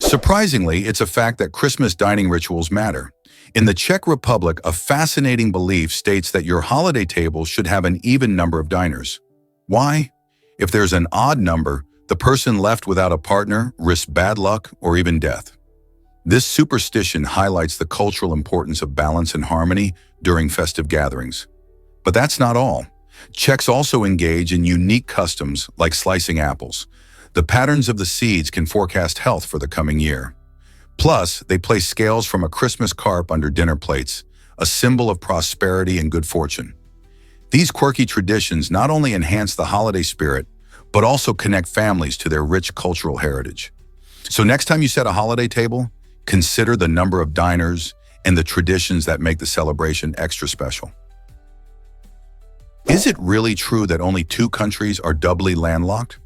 Surprisingly, it's a fact that Christmas dining rituals matter. In the Czech Republic, a fascinating belief states that your holiday table should have an even number of diners. Why? If there's an odd number, the person left without a partner risks bad luck or even death. This superstition highlights the cultural importance of balance and harmony during festive gatherings. But that's not all. Czechs also engage in unique customs like slicing apples. The patterns of the seeds can forecast health for the coming year. Plus, they place scales from a Christmas carp under dinner plates, a symbol of prosperity and good fortune. These quirky traditions not only enhance the holiday spirit, but also connect families to their rich cultural heritage. So next time you set a holiday table, consider the number of diners and the traditions that make the celebration extra special. Is it really true that only 2 countries are doubly landlocked?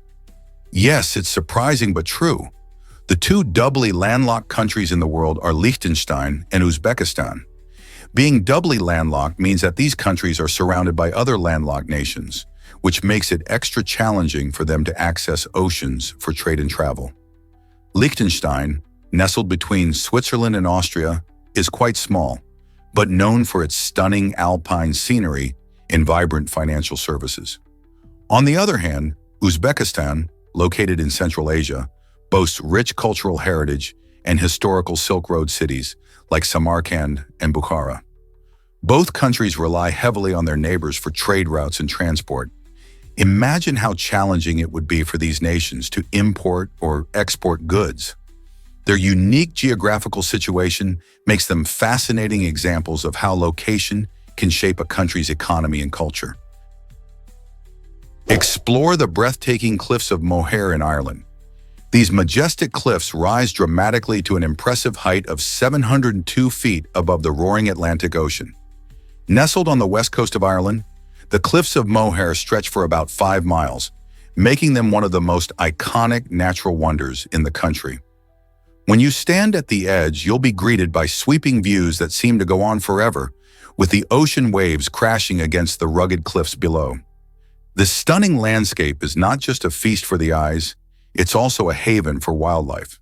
Yes, it's surprising but true. The 2 doubly landlocked countries in the world are Liechtenstein and Uzbekistan. Being doubly landlocked means that these countries are surrounded by other landlocked nations, which makes it extra challenging for them to access oceans for trade and travel. Liechtenstein, nestled between Switzerland and Austria, is quite small, but known for its stunning alpine scenery and vibrant financial services. On the other hand, Uzbekistan, located in Central Asia, boasts rich cultural heritage and historical Silk Road cities like Samarkand and Bukhara. Both countries rely heavily on their neighbors for trade routes and transport. Imagine how challenging it would be for these nations to import or export goods. Their unique geographical situation makes them fascinating examples of how location can shape a country's economy and culture. Explore the breathtaking cliffs of Moher in Ireland. These majestic cliffs rise dramatically to an impressive height of 702 feet above the roaring Atlantic Ocean. Nestled on the west coast of Ireland, the cliffs of Moher stretch for about 5 miles, making them one of the most iconic natural wonders in the country. When you stand at the edge, you'll be greeted by sweeping views that seem to go on forever, with the ocean waves crashing against the rugged cliffs below. This stunning landscape is not just a feast for the eyes, it's also a haven for wildlife.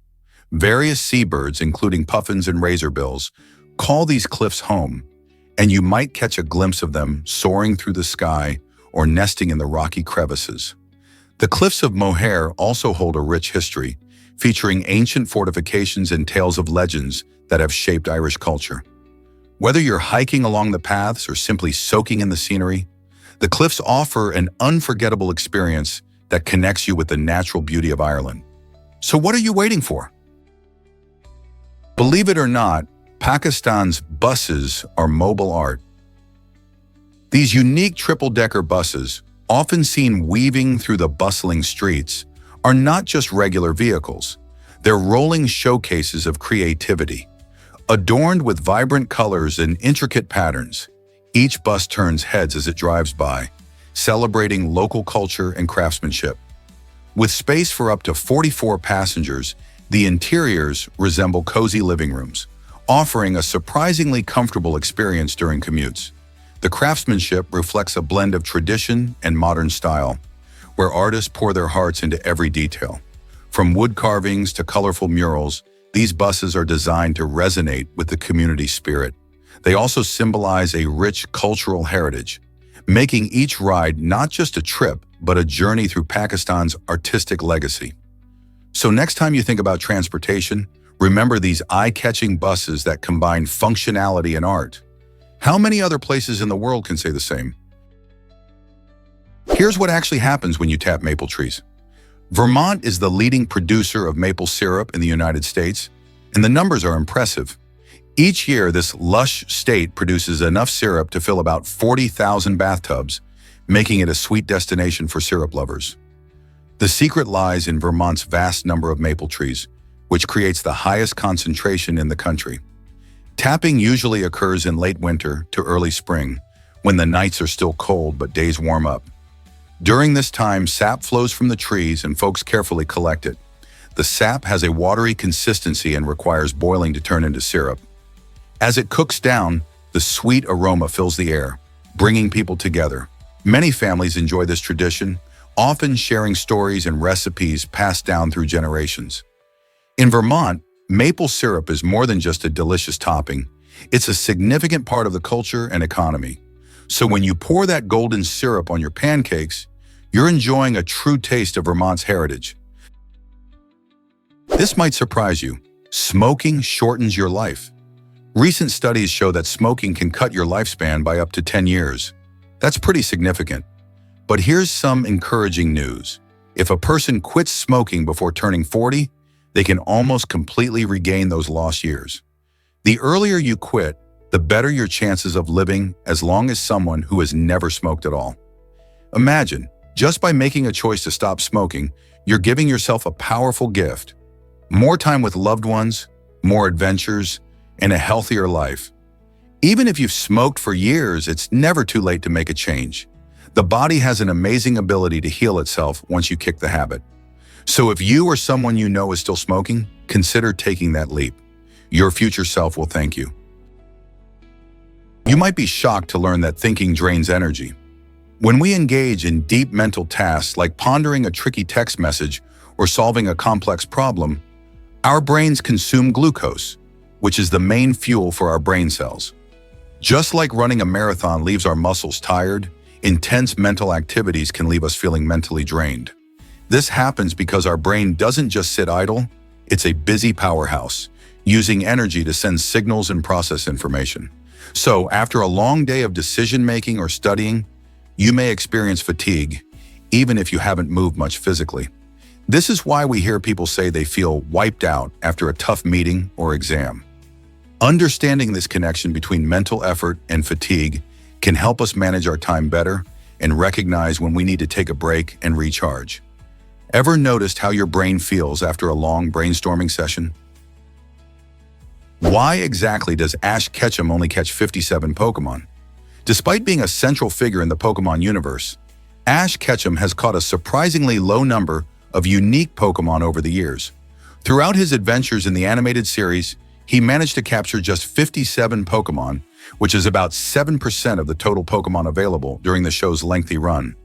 Various seabirds, including puffins and razorbills, call these cliffs home, and you might catch a glimpse of them soaring through the sky or nesting in the rocky crevices. The cliffs of Moher also hold a rich history, featuring ancient fortifications and tales of legends that have shaped Irish culture. Whether you're hiking along the paths or simply soaking in the scenery, the cliffs offer an unforgettable experience that connects you with the natural beauty of Ireland. So what are you waiting for? Believe it or not, Pakistan's buses are mobile art. These unique triple-decker buses, often seen weaving through the bustling streets, are not just regular vehicles. They're rolling showcases of creativity. Adorned with vibrant colors and intricate patterns, each bus turns heads as it drives by, celebrating local culture and craftsmanship. With space for up to 44 passengers, the interiors resemble cozy living rooms, offering a surprisingly comfortable experience during commutes. The craftsmanship reflects a blend of tradition and modern style, where artists pour their hearts into every detail. From wood carvings to colorful murals, these buses are designed to resonate with the community spirit. They also symbolize a rich cultural heritage, making each ride not just a trip, but a journey through Pakistan's artistic legacy. So next time you think about transportation, remember these eye-catching buses that combine functionality and art. How many other places in the world can say the same? Here's what actually happens when you tap maple trees. Vermont is the leading producer of maple syrup in the United States, and the numbers are impressive. Each year, this lush state produces enough syrup to fill about 40,000 bathtubs, making it a sweet destination for syrup lovers. The secret lies in Vermont's vast number of maple trees, which creates the highest concentration in the country. Tapping usually occurs in late winter to early spring, when the nights are still cold but days warm up. During this time, sap flows from the trees and folks carefully collect it. The sap has a watery consistency and requires boiling to turn into syrup. As it cooks down, the sweet aroma fills the air, bringing people together. Many families enjoy this tradition, often sharing stories and recipes passed down through generations. In Vermont, maple syrup is more than just a delicious topping. It's a significant part of the culture and economy. So when you pour that golden syrup on your pancakes, you're enjoying a true taste of Vermont's heritage. This might surprise you. Smoking shortens your life. Recent studies show that smoking can cut your lifespan by up to 10 years. That's pretty significant. But here's some encouraging news. If a person quits smoking before turning 40, they can almost completely regain those lost years. The earlier you quit, the better your chances of living as long as someone who has never smoked at all. Imagine, just by making a choice to stop smoking, you're giving yourself a powerful gift. More time with loved ones, more adventures, and a healthier life. Even if you've smoked for years, it's never too late to make a change. The body has an amazing ability to heal itself once you kick the habit. So if you or someone you know is still smoking, consider taking that leap. Your future self will thank you. You might be shocked to learn that thinking drains energy. When we engage in deep mental tasks like pondering a tricky text message or solving a complex problem, our brains consume glucose, which is the main fuel for our brain cells. Just like running a marathon leaves our muscles tired, intense mental activities can leave us feeling mentally drained. This happens because our brain doesn't just sit idle, it's a busy powerhouse, using energy to send signals and process information. So, after a long day of decision-making or studying, you may experience fatigue, even if you haven't moved much physically. This is why we hear people say they feel wiped out after a tough meeting or exam. Understanding this connection between mental effort and fatigue can help us manage our time better and recognize when we need to take a break and recharge. Ever noticed how your brain feels after a long brainstorming session? Why exactly does Ash Ketchum only catch 57 Pokemon? Despite being a central figure in the Pokemon universe, Ash Ketchum has caught a surprisingly low number of unique Pokemon over the years. Throughout his adventures in the animated series, he managed to capture just 57 Pokemon, which is about 7% of the total Pokemon available during the show's lengthy run.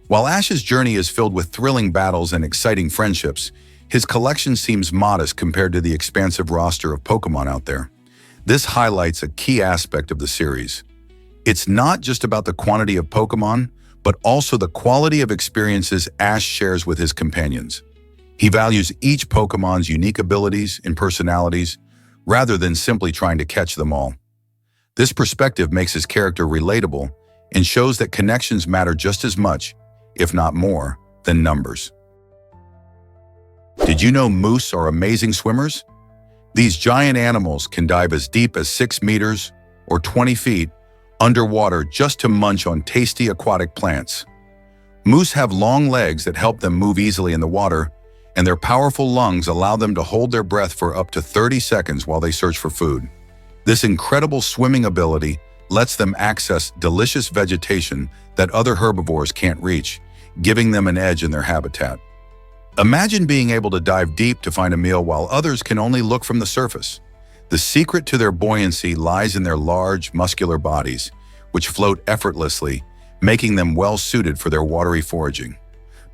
While Ash's journey is filled with thrilling battles and exciting friendships, his collection seems modest compared to the expansive roster of Pokemon out there. This highlights a key aspect of the series. It's not just about the quantity of Pokemon, but also the quality of experiences Ash shares with his companions. He values each Pokemon's unique abilities and personalities, rather than simply trying to catch them all. This perspective makes his character relatable and shows that connections matter just as much, if not more, than numbers. Did you know moose are amazing swimmers? These giant animals can dive as deep as 6 meters or 20 feet underwater just to munch on tasty aquatic plants. Moose have long legs that help them move easily in the water, and their powerful lungs allow them to hold their breath for up to 30 seconds while they search for food. This incredible swimming ability lets them access delicious vegetation that other herbivores can't reach, giving them an edge in their habitat. Imagine being able to dive deep to find a meal while others can only look from the surface. The secret to their buoyancy lies in their large, muscular bodies, which float effortlessly, making them well-suited for their watery foraging.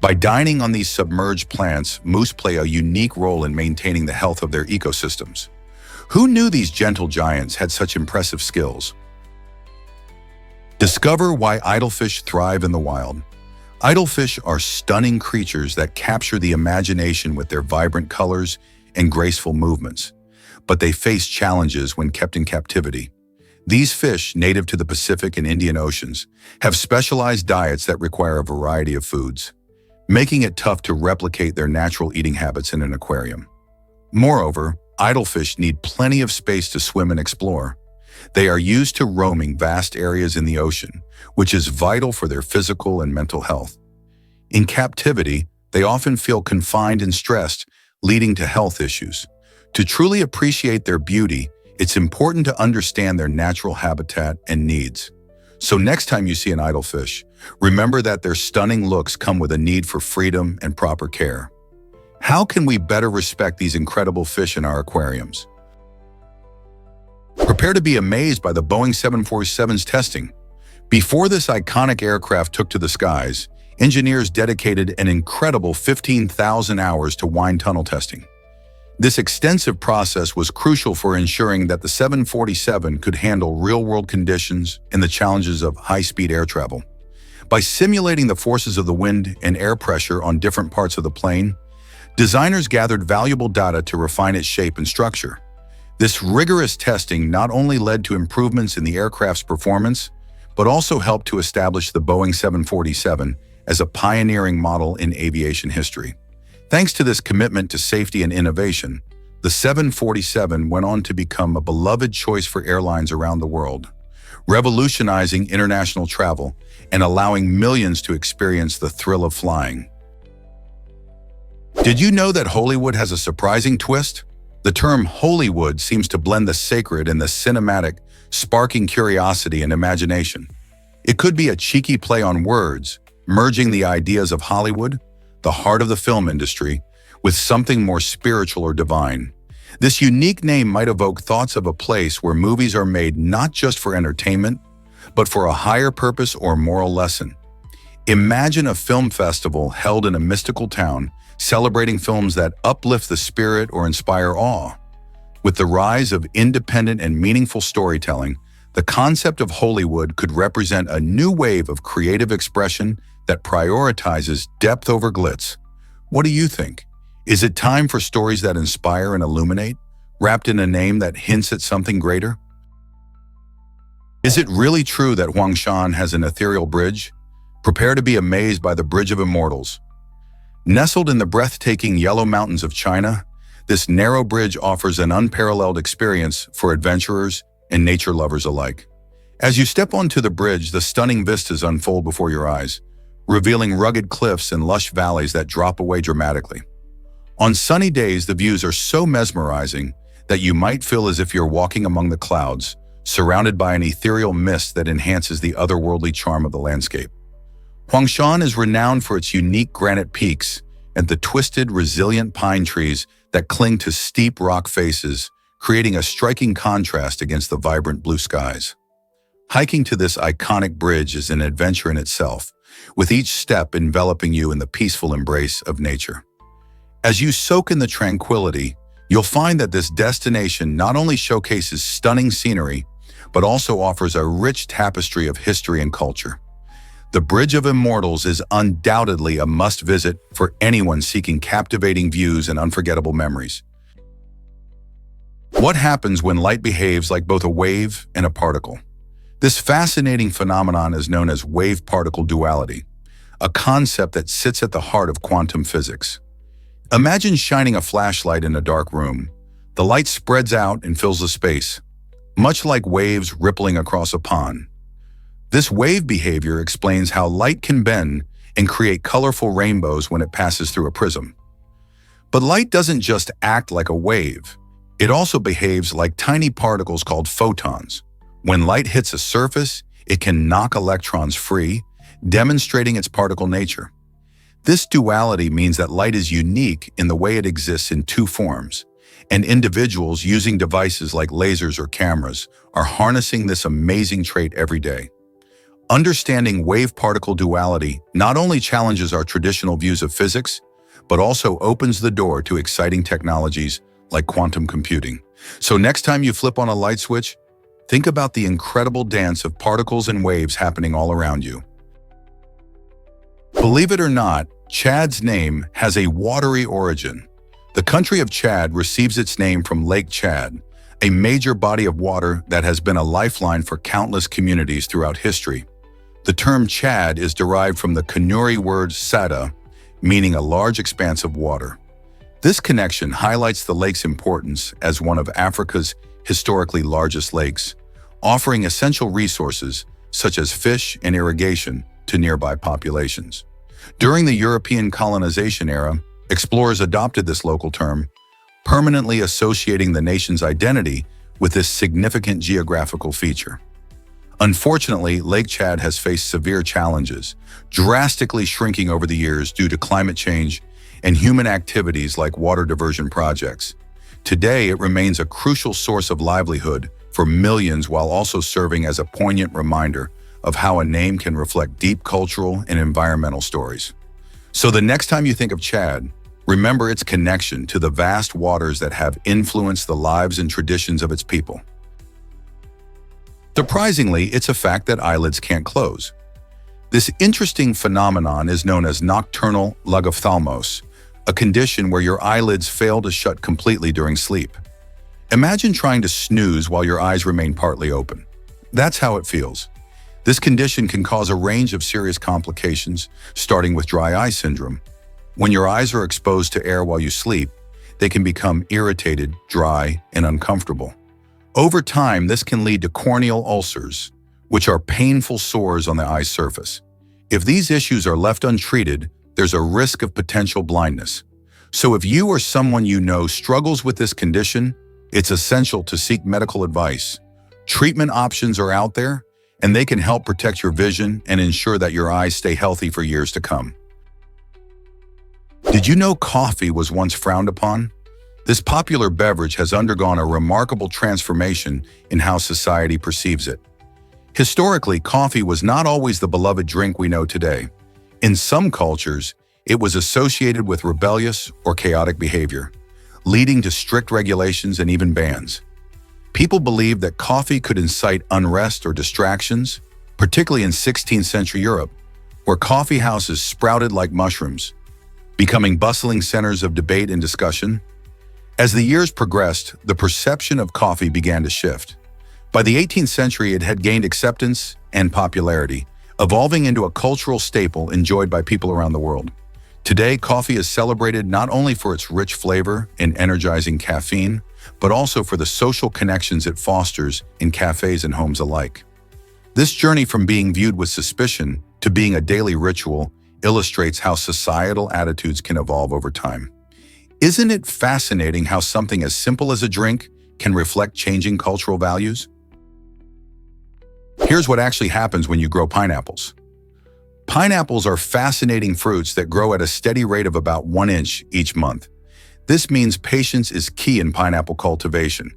By dining on these submerged plants, moose play a unique role in maintaining the health of their ecosystems. Who knew these gentle giants had such impressive skills? Discover why idlefish thrive in the wild. Idlefish are stunning creatures that capture the imagination with their vibrant colors and graceful movements, but they face challenges when kept in captivity. These fish, native to the Pacific and Indian Oceans, have specialized diets that require a variety of foods, making it tough to replicate their natural eating habits in an aquarium. Moreover, idlefish need plenty of space to swim and explore. They are used to roaming vast areas in the ocean, which is vital for their physical and mental health. In captivity, they often feel confined and stressed, leading to health issues. To truly appreciate their beauty, it's important to understand their natural habitat and needs. So next time you see an idlefish, remember that their stunning looks come with a need for freedom and proper care. How can we better respect these incredible fish in our aquariums? Prepare to be amazed by the Boeing 747's testing. Before this iconic aircraft took to the skies, engineers dedicated an incredible 15,000 hours to wind tunnel testing. This extensive process was crucial for ensuring that the 747 could handle real-world conditions and the challenges of high-speed air travel. By simulating the forces of the wind and air pressure on different parts of the plane, designers gathered valuable data to refine its shape and structure. This rigorous testing not only led to improvements in the aircraft's performance, but also helped to establish the Boeing 747 as a pioneering model in aviation history. Thanks to this commitment to safety and innovation, the 747 went on to become a beloved choice for airlines around the world, revolutionizing international travel and allowing millions to experience the thrill of flying. Did you know that Hollywood has a surprising twist? The term Hollywood seems to blend the sacred and the cinematic, sparking curiosity and imagination. It could be a cheeky play on words, merging the ideas of Hollywood, the heart of the film industry, with something more spiritual or divine. This unique name might evoke thoughts of a place where movies are made not just for entertainment, but for a higher purpose or moral lesson. Imagine a film festival held in a mystical town, celebrating films that uplift the spirit or inspire awe. With the rise of independent and meaningful storytelling, the concept of Hollywood could represent a new wave of creative expression that prioritizes depth over glitz. What do you think? Is it time for stories that inspire and illuminate, wrapped in a name that hints at something greater? Is it really true that Huangshan has an ethereal bridge? Prepare to be amazed by the Bridge of Immortals. Nestled in the breathtaking Yellow Mountains of China, this narrow bridge offers an unparalleled experience for adventurers and nature lovers alike. As you step onto the bridge, the stunning vistas unfold before your eyes, revealing rugged cliffs and lush valleys that drop away dramatically. On sunny days, the views are so mesmerizing that you might feel as if you're walking among the clouds, surrounded by an ethereal mist that enhances the otherworldly charm of the landscape. Huangshan is renowned for its unique granite peaks and the twisted, resilient pine trees that cling to steep rock faces, creating a striking contrast against the vibrant blue skies. Hiking to this iconic bridge is an adventure in itself, with each step enveloping you in the peaceful embrace of nature. As you soak in the tranquility, you'll find that this destination not only showcases stunning scenery, but also offers a rich tapestry of history and culture. The Bridge of Immortals is undoubtedly a must-visit for anyone seeking captivating views and unforgettable memories. What happens when light behaves like both a wave and a particle? This fascinating phenomenon is known as wave-particle duality, a concept that sits at the heart of quantum physics. Imagine shining a flashlight in a dark room. The light spreads out and fills the space, much like waves rippling across a pond. This wave behavior explains how light can bend and create colorful rainbows when it passes through a prism. But light doesn't just act like a wave. It also behaves like tiny particles called photons. When light hits a surface, it can knock electrons free, demonstrating its particle nature. This duality means that light is unique in the way it exists in two forms, and individuals using devices like lasers or cameras are harnessing this amazing trait every day. Understanding wave-particle duality not only challenges our traditional views of physics, but also opens the door to exciting technologies like quantum computing. So next time you flip on a light switch, think about the incredible dance of particles and waves happening all around you. Believe it or not, Chad's name has a watery origin. The country of Chad receives its name from Lake Chad, a major body of water that has been a lifeline for countless communities throughout history. The term Chad is derived from the Kanuri word sada, meaning a large expanse of water. This connection highlights the lake's importance as one of Africa's historically largest lakes, offering essential resources such as fish and irrigation to nearby populations. During the European colonization era, explorers adopted this local term, permanently associating the nation's identity with this significant geographical feature. Unfortunately, Lake Chad has faced severe challenges, drastically shrinking over the years due to climate change and human activities like water diversion projects. Today, it remains a crucial source of livelihood for millions while also serving as a poignant reminder of how a name can reflect deep cultural and environmental stories. So the next time you think of Chad, Remember its connection to the vast waters that have influenced the lives and traditions of its people. Surprisingly, it's a fact that eyelids can't close. This interesting phenomenon is known as nocturnal lagophthalmos, a condition where your eyelids fail to shut completely during sleep. Imagine trying to snooze while your eyes remain partly open. That's how it feels. This condition can cause a range of serious complications, starting with dry eye syndrome. When your eyes are exposed to air while you sleep, they can become irritated, dry, and uncomfortable. Over time, this can lead to corneal ulcers, which are painful sores on the eye surface. If these issues are left untreated, there's a risk of potential blindness. So if you or someone you know struggles with this condition, it's essential to seek medical advice. Treatment options are out there, and they can help protect your vision and ensure that your eyes stay healthy for years to come. Did you know coffee was once frowned upon? This popular beverage has undergone a remarkable transformation in how society perceives it. Historically, coffee was not always the beloved drink we know today. In some cultures, it was associated with rebellious or chaotic behavior, leading to strict regulations and even bans. People believed that coffee could incite unrest or distractions, particularly in 16th century Europe, where coffee houses sprouted like mushrooms, becoming bustling centers of debate and discussion. As the years progressed, the perception of coffee began to shift. By the 18th century, it had gained acceptance and popularity, evolving into a cultural staple enjoyed by people around the world. Today, coffee is celebrated not only for its rich flavor and energizing caffeine, but also for the social connections it fosters in cafes and homes alike. This journey from being viewed with suspicion to being a daily ritual illustrates how societal attitudes can evolve over time. Isn't it fascinating how something as simple as a drink can reflect changing cultural values? Here's what actually happens when you grow pineapples. Pineapples are fascinating fruits that grow at a steady rate of about 1 inch each month. This means patience is key in pineapple cultivation,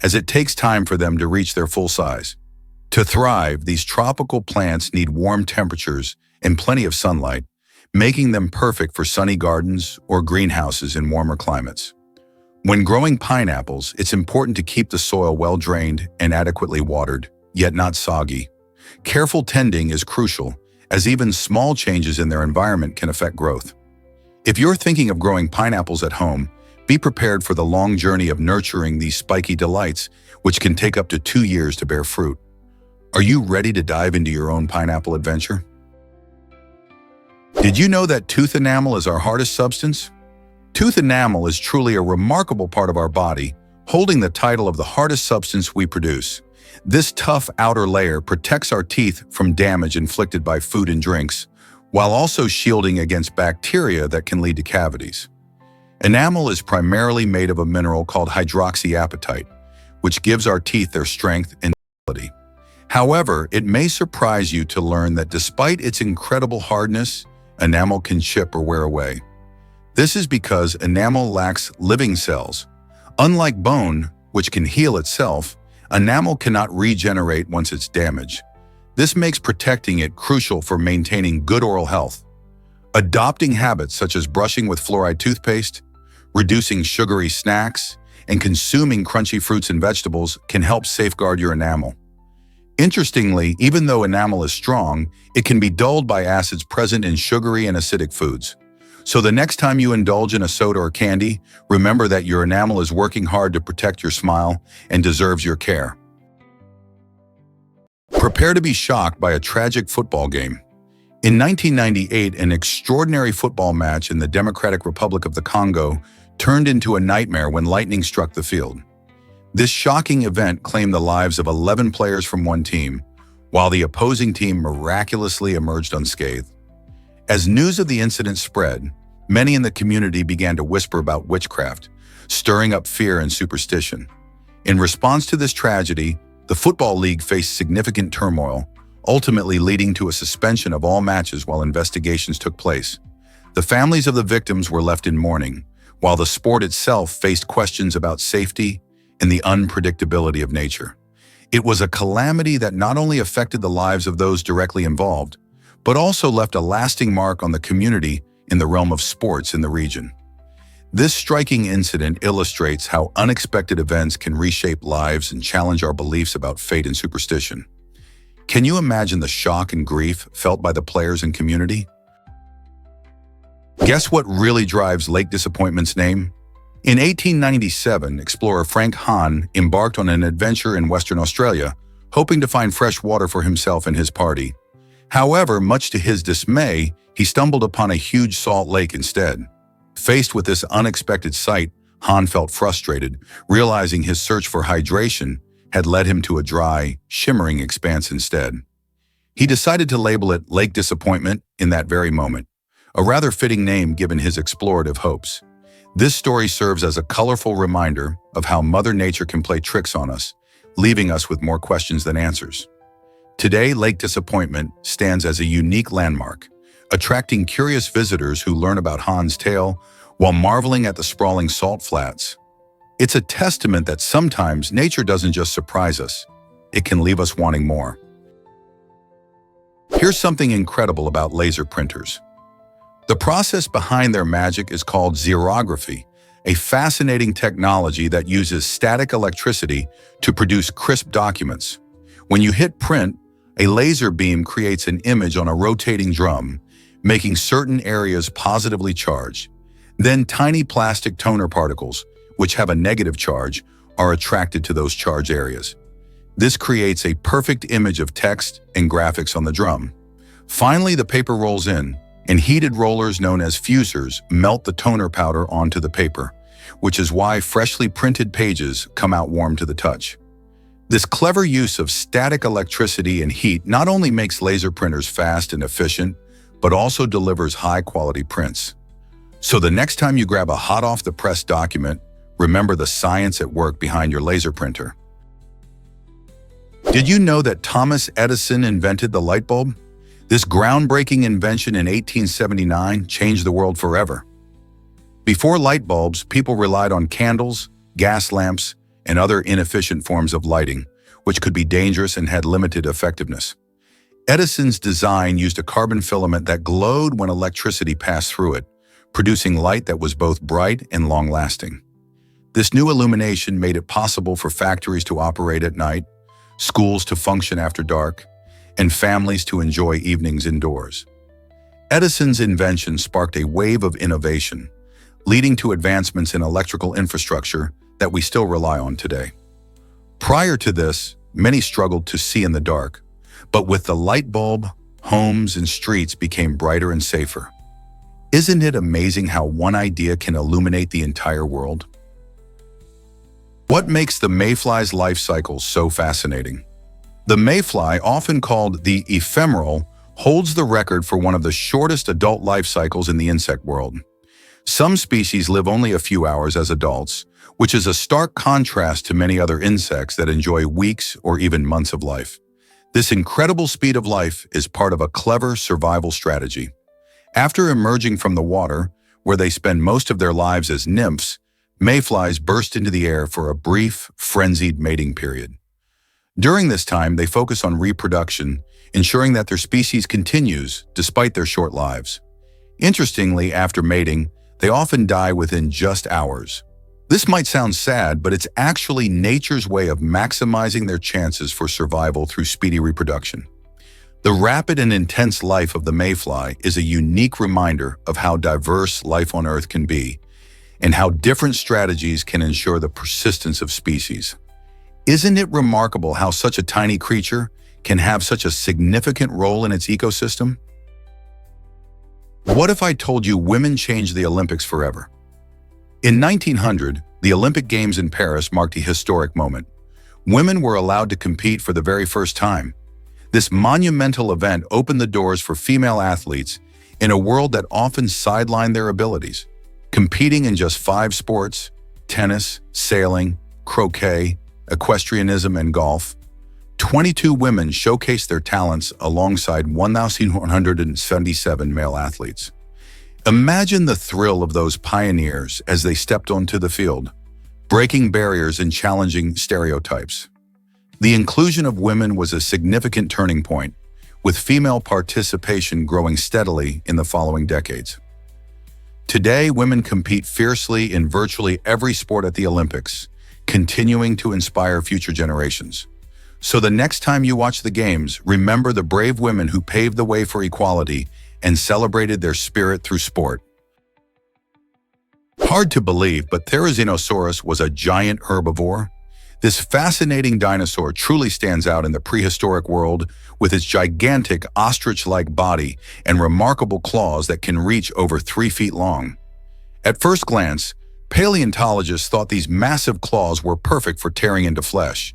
as it takes time for them to reach their full size. To thrive, these tropical plants need warm temperatures and plenty of sunlight, making them perfect for sunny gardens or greenhouses in warmer climates. When growing pineapples, it's important to keep the soil well drained and adequately watered, yet not soggy. Careful tending is crucial, as even small changes in their environment can affect growth. If you're thinking of growing pineapples at home, be prepared for the long journey of nurturing these spiky delights, which can take up to 2 years to bear fruit. Are you ready to dive into your own pineapple adventure? Did you know that tooth enamel is our hardest substance? Tooth enamel is truly a remarkable part of our body, holding the title of the hardest substance we produce. This tough outer layer protects our teeth from damage inflicted by food and drinks, while also shielding against bacteria that can lead to cavities. Enamel is primarily made of a mineral called hydroxyapatite, which gives our teeth their strength and duality. However, it may surprise you to learn that despite its incredible hardness, enamel can chip or wear away. This is because enamel lacks living cells. Unlike bone, which can heal itself, enamel cannot regenerate once it's damaged. This makes protecting it crucial for maintaining good oral health. Adopting habits such as brushing with fluoride toothpaste, reducing sugary snacks, and consuming crunchy fruits and vegetables can help safeguard your enamel. Interestingly, even though enamel is strong, it can be dulled by acids present in sugary and acidic foods. So the next time you indulge in a soda or candy, remember that your enamel is working hard to protect your smile and deserves your care. Prepare to be shocked by a tragic football game. In 1998, an extraordinary football match in the Democratic Republic of the Congo turned into a nightmare when lightning struck the field. This shocking event claimed the lives of 11 players from one team, while the opposing team miraculously emerged unscathed. As news of the incident spread, many in the community began to whisper about witchcraft, stirring up fear and superstition. In response to this tragedy, the Football League faced significant turmoil, ultimately leading to a suspension of all matches while investigations took place. The families of the victims were left in mourning, while the sport itself faced questions about safety and the unpredictability of nature. It was a calamity that not only affected the lives of those directly involved, but also left a lasting mark on the community in the realm of sports in the region. This striking incident illustrates how unexpected events can reshape lives and challenge our beliefs about fate and superstition. Can you imagine the shock and grief felt by the players and community? Guess what really drives Lake Disappointment's name? In 1897, explorer Frank Hahn embarked on an adventure in Western Australia, hoping to find fresh water for himself and his party. However, much to his dismay, he stumbled upon a huge salt lake instead. Faced with this unexpected sight, Hahn felt frustrated, realizing his search for hydration had led him to a dry, shimmering expanse instead. He decided to label it Lake Disappointment in that very moment, a rather fitting name given his explorative hopes. This story serves as a colorful reminder of how Mother Nature can play tricks on us, leaving us with more questions than answers. Today, Lake Disappointment stands as a unique landmark, attracting curious visitors who learn about Hahn's tale while marveling at the sprawling salt flats. It's a testament that sometimes nature doesn't just surprise us, it can leave us wanting more. Here's something incredible about laser printers. The process behind their magic is called xerography, a fascinating technology that uses static electricity to produce crisp documents. When you hit print, a laser beam creates an image on a rotating drum, making certain areas positively charged. Then tiny plastic toner particles, which have a negative charge, are attracted to those charged areas. This creates a perfect image of text and graphics on the drum. Finally, the paper rolls in, and heated rollers known as fusers melt the toner powder onto the paper, which is why freshly printed pages come out warm to the touch. This clever use of static electricity and heat not only makes laser printers fast and efficient, but also delivers high-quality prints. So the next time you grab a hot-off-the-press document, remember the science at work behind your laser printer. Did you know that Thomas Edison invented the light bulb? This groundbreaking invention in 1879 changed the world forever. Before light bulbs, people relied on candles, gas lamps, and other inefficient forms of lighting, which could be dangerous and had limited effectiveness. Edison's design used a carbon filament that glowed when electricity passed through it, producing light that was both bright and long-lasting. This new illumination made it possible for factories to operate at night, schools to function after dark, and families to enjoy evenings indoors. Edison's invention sparked a wave of innovation, leading to advancements in electrical infrastructure that we still rely on today. Prior to this, many struggled to see in the dark, but with the light bulb, homes and streets became brighter and safer. Isn't it amazing how one idea can illuminate the entire world? What makes the mayfly's life cycle so fascinating? The mayfly, often called the ephemeral, holds the record for one of the shortest adult life cycles in the insect world. Some species live only a few hours as adults, which is a stark contrast to many other insects that enjoy weeks or even months of life. This incredible speed of life is part of a clever survival strategy. After emerging from the water, where they spend most of their lives as nymphs, mayflies burst into the air for a brief, frenzied mating period. During this time, they focus on reproduction, ensuring that their species continues despite their short lives. Interestingly, after mating, they often die within just hours. This might sound sad, but it's actually nature's way of maximizing their chances for survival through speedy reproduction. The rapid and intense life of the mayfly is a unique reminder of how diverse life on Earth can be, and how different strategies can ensure the persistence of species. Isn't it remarkable how such a tiny creature can have such a significant role in its ecosystem? What if I told you women changed the Olympics forever? In 1900, the Olympic Games in Paris marked a historic moment. Women were allowed to compete for the very first time. This monumental event opened the doors for female athletes in a world that often sidelined their abilities. Competing in just 5 sports, tennis, sailing, croquet, equestrianism, and golf, 22 women showcased their talents alongside 1,177 male athletes. Imagine the thrill of those pioneers as they stepped onto the field, breaking barriers and challenging stereotypes. The inclusion of women was a significant turning point, with female participation growing steadily in the following decades. Today, women compete fiercely in virtually every sport at the Olympics, continuing to inspire future generations. So the next time you watch the Games, remember the brave women who paved the way for equality and celebrated their spirit through sport. Hard to believe, but Therizinosaurus was a giant herbivore. This fascinating dinosaur truly stands out in the prehistoric world with its gigantic ostrich-like body and remarkable claws that can reach over 3 feet long. At first glance, paleontologists thought these massive claws were perfect for tearing into flesh,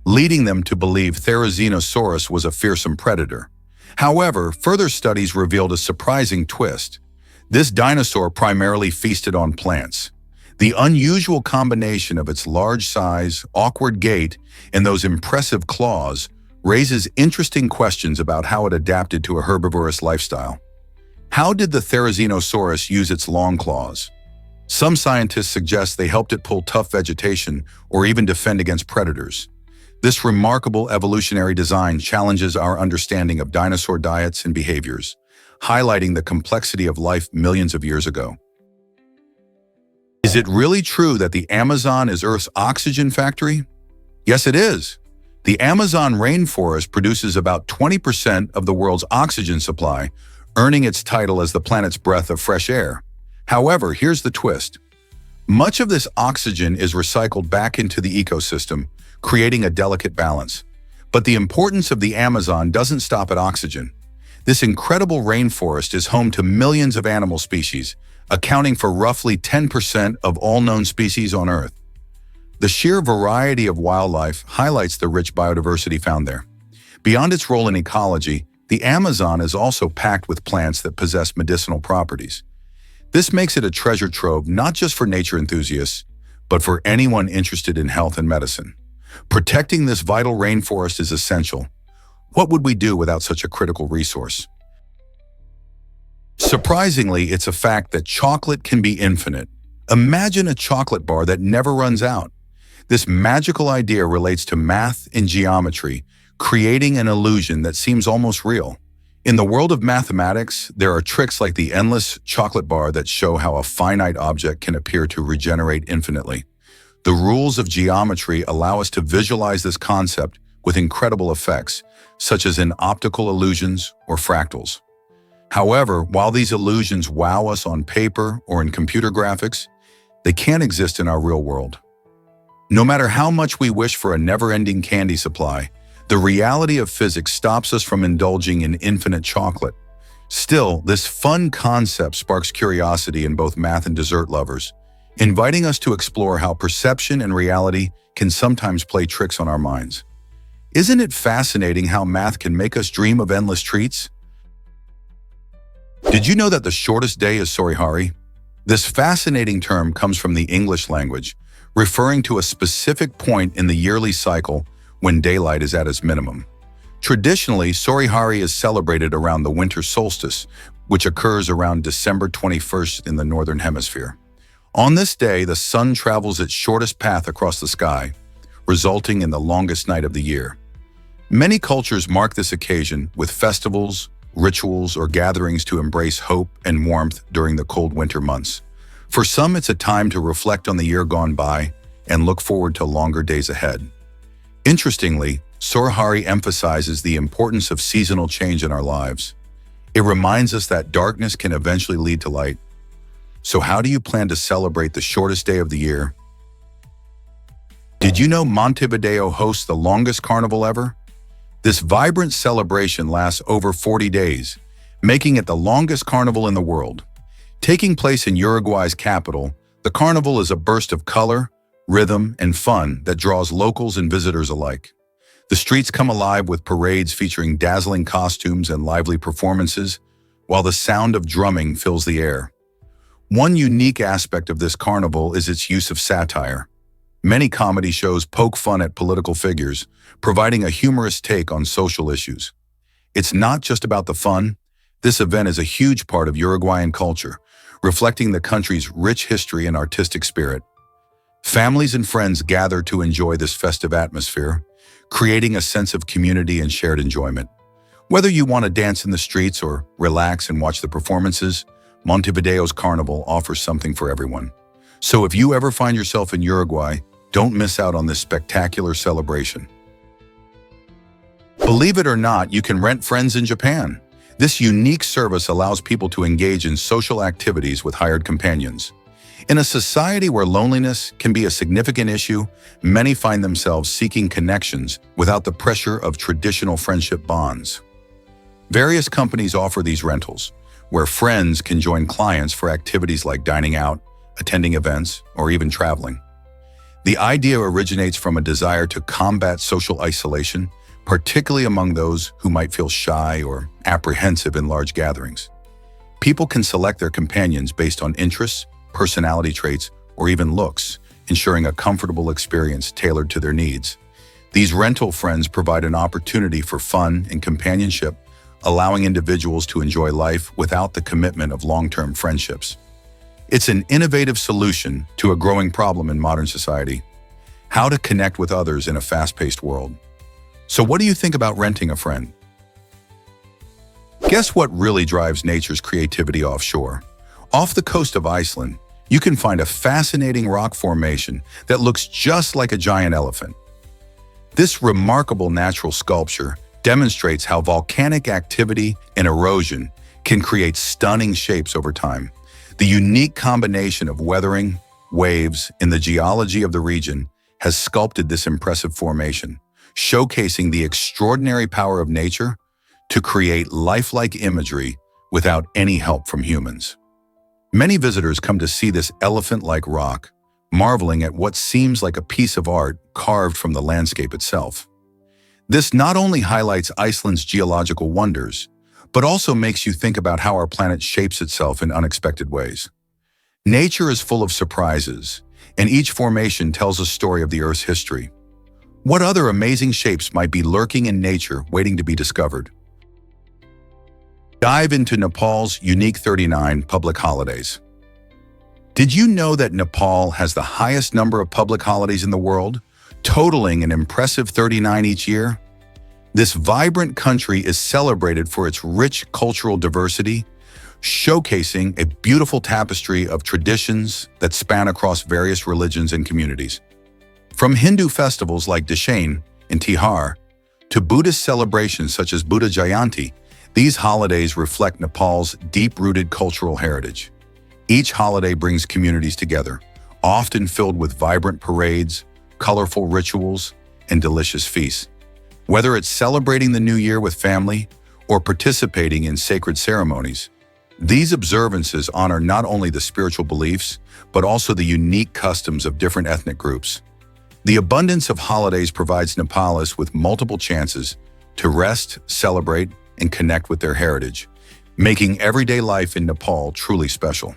leading them to believe Therizinosaurus was a fearsome predator. However, further studies revealed a surprising twist. This dinosaur primarily feasted on plants. The unusual combination of its large size, awkward gait, and those impressive claws raises interesting questions about how it adapted to a herbivorous lifestyle. How did the Therizinosaurus use its long claws? Some scientists suggest they helped it pull tough vegetation or even defend against predators. This remarkable evolutionary design challenges our understanding of dinosaur diets and behaviors, highlighting the complexity of life millions of years ago. Is it really true that the Amazon is Earth's oxygen factory? Yes, it is. The Amazon rainforest produces about 20% of the world's oxygen supply, earning its title as the planet's breath of fresh air. However, here's the twist. Much of this oxygen is recycled back into the ecosystem, creating a delicate balance. But the importance of the Amazon doesn't stop at oxygen. This incredible rainforest is home to millions of animal species, accounting for roughly 10% of all known species on Earth. The sheer variety of wildlife highlights the rich biodiversity found there. Beyond its role in ecology, the Amazon is also packed with plants that possess medicinal properties. This makes it a treasure trove not just for nature enthusiasts, but for anyone interested in health and medicine. Protecting this vital rainforest is essential. What would we do without such a critical resource? Surprisingly, it's a fact that chocolate can be infinite. Imagine a chocolate bar that never runs out. This magical idea relates to math and geometry, creating an illusion that seems almost real. In the world of mathematics, there are tricks like the endless chocolate bar that show how a finite object can appear to regenerate infinitely. The rules of geometry allow us to visualize this concept with incredible effects, such as in optical illusions or fractals. However, while these illusions wow us on paper or in computer graphics, they can't exist in our real world. No matter how much we wish for a never-ending candy supply, the reality of physics stops us from indulging in infinite chocolate. Still, this fun concept sparks curiosity in both math and dessert lovers, inviting us to explore how perception and reality can sometimes play tricks on our minds. Isn't it fascinating how math can make us dream of endless treats? Did you know that the shortest day is Sorihari? This fascinating term comes from the English language, referring to a specific point in the yearly cycle when daylight is at its minimum. Traditionally, Sorihari is celebrated around the winter solstice, which occurs around December 21st in the Northern Hemisphere. On this day, the sun travels its shortest path across the sky, resulting in the longest night of the year. Many cultures mark this occasion with festivals, rituals, or gatherings to embrace hope and warmth during the cold winter months. For some, it's a time to reflect on the year gone by and look forward to longer days ahead. Interestingly, Sorihari emphasizes the importance of seasonal change in our lives. It reminds us that darkness can eventually lead to light. So how do you plan to celebrate the shortest day of the year? Did you know Montevideo hosts the longest carnival ever? This vibrant celebration lasts over 40 days, making it the longest carnival in the world. Taking place in Uruguay's capital, the carnival is a burst of color, rhythm, and fun that draws locals and visitors alike. The streets come alive with parades featuring dazzling costumes and lively performances, while the sound of drumming fills the air. One unique aspect of this carnival is its use of satire. Many comedy shows poke fun at political figures, providing a humorous take on social issues. It's not just about the fun. This event is a huge part of Uruguayan culture, reflecting the country's rich history and artistic spirit. Families and friends gather to enjoy this festive atmosphere, creating a sense of community and shared enjoyment. Whether you want to dance in the streets or relax and watch the performances, Montevideo's carnival offers something for everyone. So if you ever find yourself in Uruguay, don't miss out on this spectacular celebration. Believe it or not, you can rent friends in Japan. This unique service allows people to engage in social activities with hired companions. In a society where loneliness can be a significant issue, many find themselves seeking connections without the pressure of traditional friendship bonds. Various companies offer these rentals, where friends can join clients for activities like dining out, attending events, or even traveling. The idea originates from a desire to combat social isolation, particularly among those who might feel shy or apprehensive in large gatherings. People can select their companions based on interests, personality traits, or even looks, ensuring a comfortable experience tailored to their needs. These rental friends provide an opportunity for fun and companionship, allowing individuals to enjoy life without the commitment of long-term friendships. It's an innovative solution to a growing problem in modern society: how to connect with others in a fast-paced world. So what do you think about renting a friend? Guess what really drives nature's creativity offshore? Off the coast of Iceland, you can find a fascinating rock formation that looks just like a giant elephant. This remarkable natural sculpture demonstrates how volcanic activity and erosion can create stunning shapes over time. The unique combination of weathering, waves, and the geology of the region has sculpted this impressive formation, showcasing the extraordinary power of nature to create lifelike imagery without any help from humans. Many visitors come to see this elephant-like rock, marveling at what seems like a piece of art carved from the landscape itself. This not only highlights Iceland's geological wonders, but also makes you think about how our planet shapes itself in unexpected ways. Nature is full of surprises, and each formation tells a story of the Earth's history. What other amazing shapes might be lurking in nature waiting to be discovered? Dive into Nepal's unique 39 public holidays. Did you know that Nepal has the highest number of public holidays in the world, totaling an impressive 39 each year? This vibrant country is celebrated for its rich cultural diversity, showcasing a beautiful tapestry of traditions that span across various religions and communities. From Hindu festivals like Dashain and Tihar to Buddhist celebrations such as Buddha Jayanti, these holidays reflect Nepal's deep-rooted cultural heritage. Each holiday brings communities together, often filled with vibrant parades, colorful rituals, and delicious feasts. Whether it's celebrating the new year with family or participating in sacred ceremonies, these observances honor not only the spiritual beliefs, but also the unique customs of different ethnic groups. The abundance of holidays provides Nepalese with multiple chances to rest, celebrate, and connect with their heritage, making everyday life in Nepal truly special.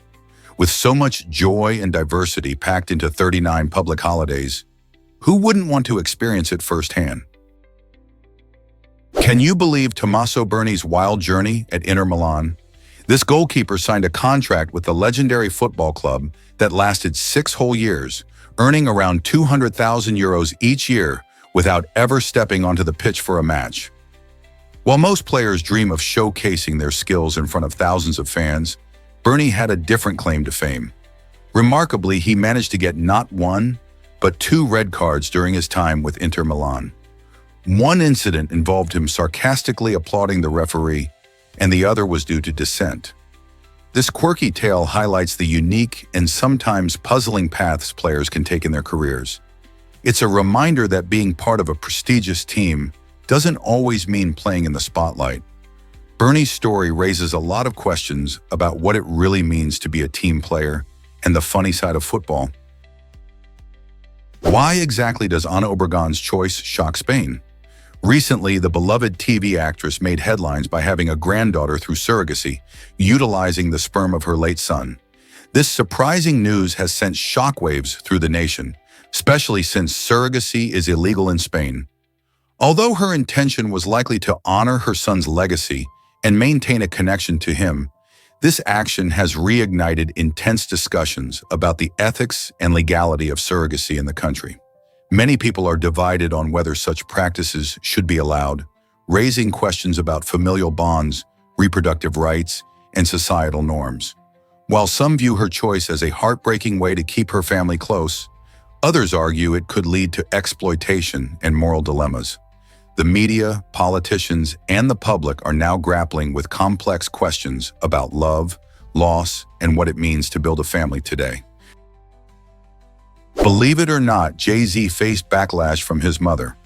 With so much joy and diversity packed into 39 public holidays, who wouldn't want to experience it firsthand? Can you believe Tomaso Berni's wild journey at Inter Milan? This goalkeeper signed a contract with the legendary football club that lasted 6 whole years, earning around €200,000 each year without ever stepping onto the pitch for a match. While most players dream of showcasing their skills in front of thousands of fans, Berni had a different claim to fame. Remarkably, he managed to get not 1, but 2 red cards during his time with Inter Milan. One incident involved him sarcastically applauding the referee, and the other was due to dissent. This quirky tale highlights the unique and sometimes puzzling paths players can take in their careers. It's a reminder that being part of a prestigious team doesn't always mean playing in the spotlight. Berni's story raises a lot of questions about what it really means to be a team player and the funny side of football. Why exactly does Ana Obregón's choice shock Spain? Recently, the beloved TV actress made headlines by having a granddaughter through surrogacy, utilizing the sperm of her late son. This surprising news has sent shockwaves through the nation, especially since surrogacy is illegal in Spain. Although her intention was likely to honor her son's legacy and maintain a connection to him, this action has reignited intense discussions about the ethics and legality of surrogacy in the country. Many people are divided on whether such practices should be allowed, raising questions about familial bonds, reproductive rights, and societal norms. While some view her choice as a heartbreaking way to keep her family close, others argue it could lead to exploitation and moral dilemmas. The media, politicians, and the public are now grappling with complex questions about love, loss, and what it means to build a family today. Believe it or not, Jay-Z faced backlash from his mother.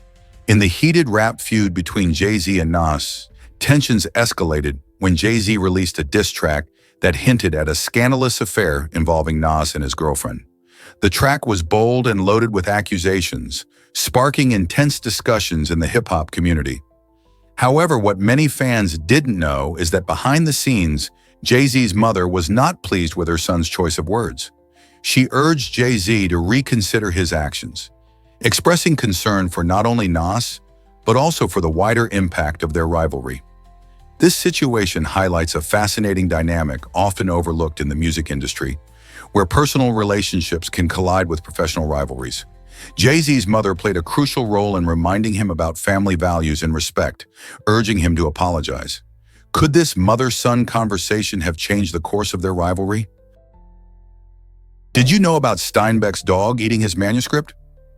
In the heated rap feud between Jay-Z and Nas, tensions escalated when Jay-Z released a diss track that hinted at a scandalous affair involving Nas and his girlfriend. The track was bold and loaded with accusations, sparking intense discussions in the hip-hop community. However, what many fans didn't know is that behind the scenes, Jay-Z's mother was not pleased with her son's choice of words. She urged Jay-Z to reconsider his actions, expressing concern for not only Nas, but also for the wider impact of their rivalry. This situation highlights a fascinating dynamic often overlooked in the music industry, where personal relationships can collide with professional rivalries. Jay-Z's mother played a crucial role in reminding him about family values and respect, urging him to apologize. Could this mother-son conversation have changed the course of their rivalry? Did you know about Steinbeck's dog eating his manuscript?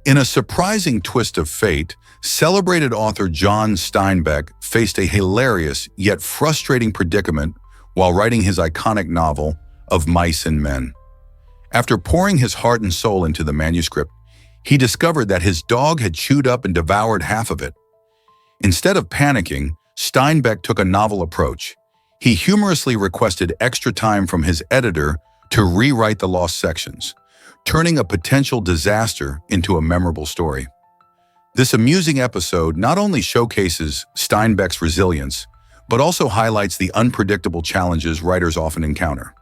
In a surprising twist of fate, celebrated author John Steinbeck faced a hilarious yet frustrating predicament while writing his iconic novel of Mice and Men. After pouring his heart and soul into the manuscript, he discovered that his dog had chewed up and devoured half of it. Instead of panicking, Steinbeck took a novel approach. He humorously requested extra time from his editor to rewrite the lost sections, turning a potential disaster into a memorable story. This amusing episode not only showcases Steinbeck's resilience, but also highlights the unpredictable challenges writers often encounter.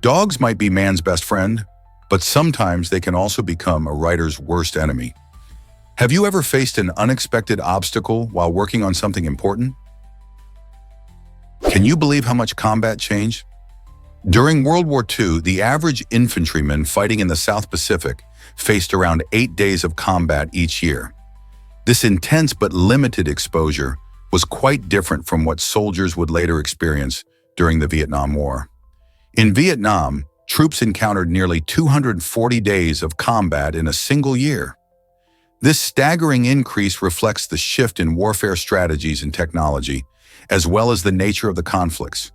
Dogs might be man's best friend, but sometimes they can also become a writer's worst enemy. Have you ever faced an unexpected obstacle while working on something important? Can you believe how much combat changed? During World War II, the average infantryman fighting in the South Pacific faced around 8 days of combat each year. This intense but limited exposure was quite different from what soldiers would later experience during the Vietnam War. In Vietnam, troops encountered nearly 240 days of combat in a single year. This staggering increase reflects the shift in warfare strategies and technology, as well as the nature of the conflicts.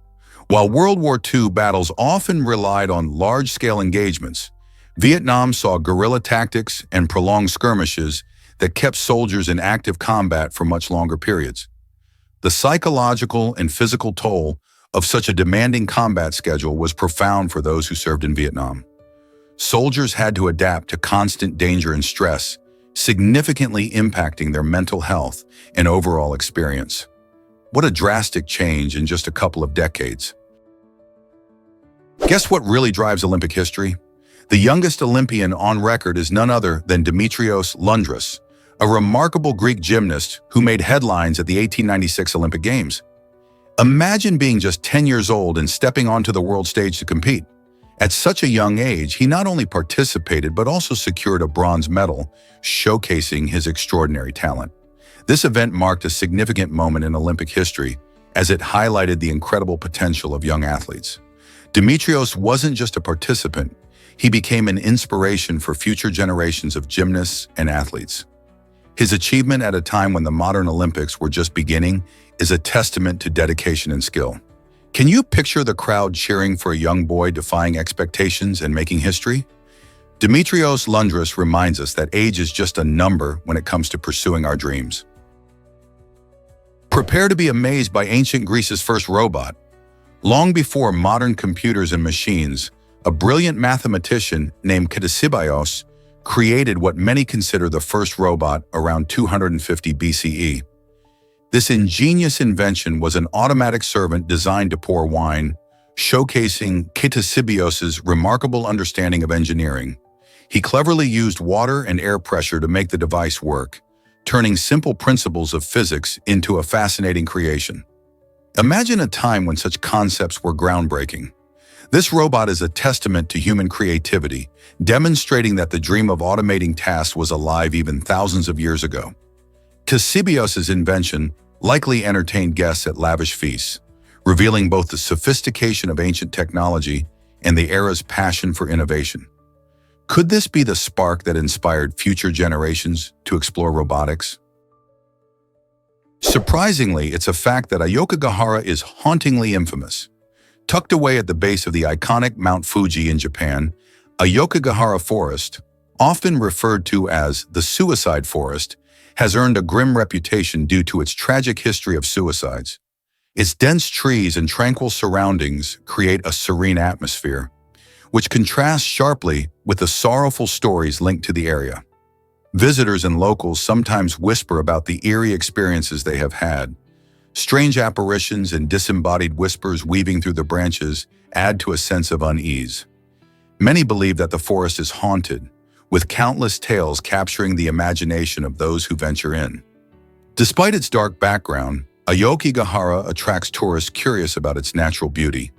While World War II battles often relied on large-scale engagements, Vietnam saw guerrilla tactics and prolonged skirmishes that kept soldiers in active combat for much longer periods. The psychological and physical toll of such a demanding combat schedule was profound for those who served in Vietnam. Soldiers had to adapt to constant danger and stress, significantly impacting their mental health and overall experience. What a drastic change in just a couple of decades. Guess what really drives Olympic history? The youngest Olympian on record is none other than Dimitrios Lundras, a remarkable Greek gymnast who made headlines at the 1896 Olympic Games. Imagine being just 10 years old and stepping onto the world stage to compete. At such a young age, he not only participated but also secured a bronze medal, showcasing his extraordinary talent. This event marked a significant moment in Olympic history as it highlighted the incredible potential of young athletes. Dimitrios wasn't just a participant, he became an inspiration for future generations of gymnasts and athletes. His achievement at a time when the modern Olympics were just beginning is a testament to dedication and skill. Can you picture the crowd cheering for a young boy defying expectations and making history? Dimitrios Lundras reminds us that age is just a number when it comes to pursuing our dreams. Prepare to be amazed by ancient Greece's first robot. Long before modern computers and machines, a brilliant mathematician named Ctesibios created what many consider the first robot around 250 BCE. This ingenious invention was an automatic servant designed to pour wine, showcasing Ctesibios' remarkable understanding of engineering. He cleverly used water and air pressure to make the device work, turning simple principles of physics into a fascinating creation. Imagine a time when such concepts were groundbreaking. This robot is a testament to human creativity, demonstrating that the dream of automating tasks was alive even thousands of years ago. Ctesibios' invention likely entertained guests at lavish feasts, revealing both the sophistication of ancient technology and the era's passion for innovation. Could this be the spark that inspired future generations to explore robotics? Surprisingly, it's a fact that Aokigahara is hauntingly infamous. Tucked away at the base of the iconic Mount Fuji in Japan, Aokigahara Forest, often referred to as the Suicide Forest, has earned a grim reputation due to its tragic history of suicides. Its dense trees and tranquil surroundings create a serene atmosphere, which contrasts sharply with the sorrowful stories linked to the area. Visitors and locals sometimes whisper about the eerie experiences they have had. Strange apparitions and disembodied whispers weaving through the branches add to a sense of unease. Many believe that the forest is haunted, with countless tales capturing the imagination of those who venture in. Despite its dark background, Aokigahara attracts tourists curious about its natural beauty.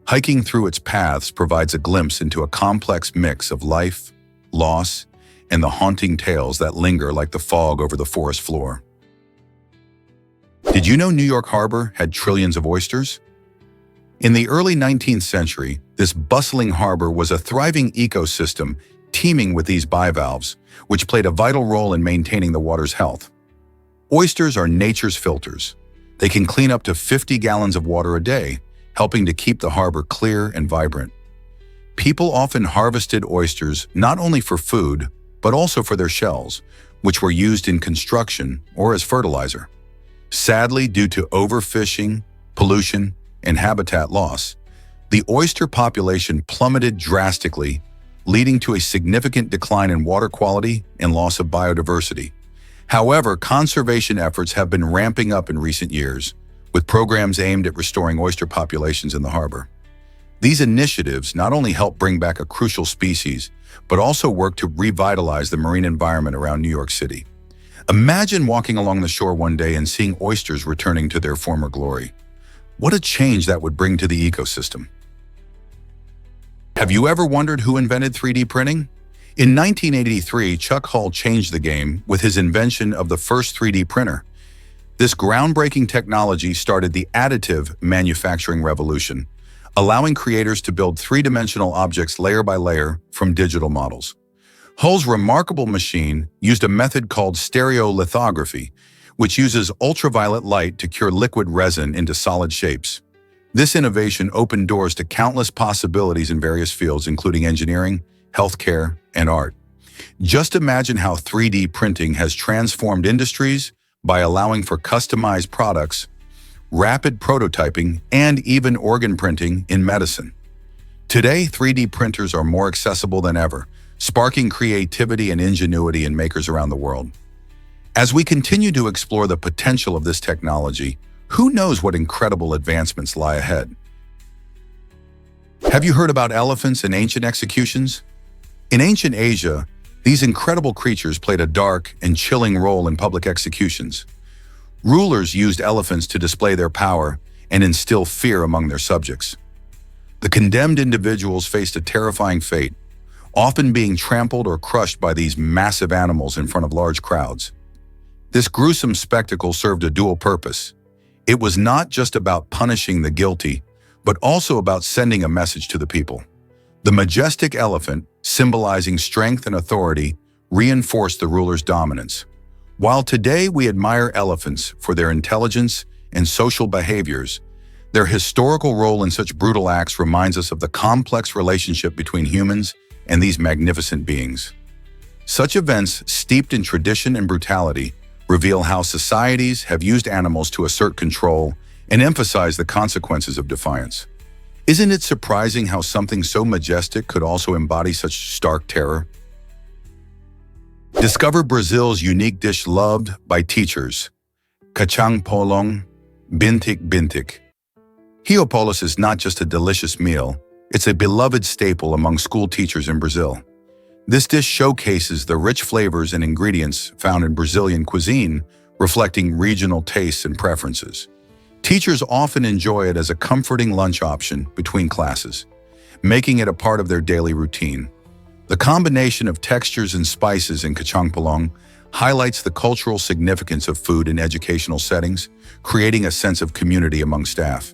Hiking through its paths provides a glimpse into a complex mix of life, loss, and the haunting tales that linger like the fog over the forest floor. Did you know New York Harbor had trillions of oysters? In the early 19th century, this bustling harbor was a thriving ecosystem teeming with these bivalves, which played a vital role in maintaining the water's health. Oysters are nature's filters. They can clean up to 50 gallons of water a day, helping to keep the harbor clear and vibrant. People often harvested oysters not only for food, but also for their shells, which were used in construction or as fertilizer. Sadly, due to overfishing, pollution, and habitat loss, the oyster population plummeted drastically, leading to a significant decline in water quality and loss of biodiversity. However, conservation efforts have been ramping up in recent years, with programs aimed at restoring oyster populations in the harbor. These initiatives not only help bring back a crucial species, but also work to revitalize the marine environment around New York City. Imagine walking along the shore one day and seeing oysters returning to their former glory. What a change that would bring to the ecosystem. Have you ever wondered who invented 3D printing? In 1983, Chuck Hull changed the game with his invention of the first 3D printer. This groundbreaking technology started the additive manufacturing revolution, allowing creators to build three-dimensional objects layer by layer from digital models. Hull's remarkable machine used a method called stereolithography, which uses ultraviolet light to cure liquid resin into solid shapes. This innovation opened doors to countless possibilities in various fields, including engineering, healthcare, and art. Just imagine how 3D printing has transformed industries by allowing for customized products, rapid prototyping, and even organ printing in medicine. Today, 3D printers are more accessible than ever, sparking creativity and ingenuity in makers around the world. As we continue to explore the potential of this technology, who knows what incredible advancements lie ahead? Have you heard about elephants in ancient executions? In ancient Asia, these incredible creatures played a dark and chilling role in public executions. Rulers used elephants to display their power and instill fear among their subjects. The condemned individuals faced a terrifying fate, often being trampled or crushed by these massive animals in front of large crowds. This gruesome spectacle served a dual purpose. It was not just about punishing the guilty, but also about sending a message to the people. The majestic elephant, symbolizing strength and authority, reinforced the ruler's dominance. While today we admire elephants for their intelligence and social behaviors, their historical role in such brutal acts reminds us of the complex relationship between humans and these magnificent beings. Such events, steeped in tradition and brutality, reveal how societies have used animals to assert control and emphasize the consequences of defiance. Isn't it surprising how something so majestic could also embody such stark terror? Discover Brazil's unique dish loved by teachers, kacang polong, bintik bintik. Riopolis is not just a delicious meal, it's a beloved staple among school teachers in Brazil. This dish showcases the rich flavors and ingredients found in Brazilian cuisine, reflecting regional tastes and preferences. Teachers often enjoy it as a comforting lunch option between classes, making it a part of their daily routine. The combination of textures and spices in kacang polong highlights the cultural significance of food in educational settings, creating a sense of community among staff.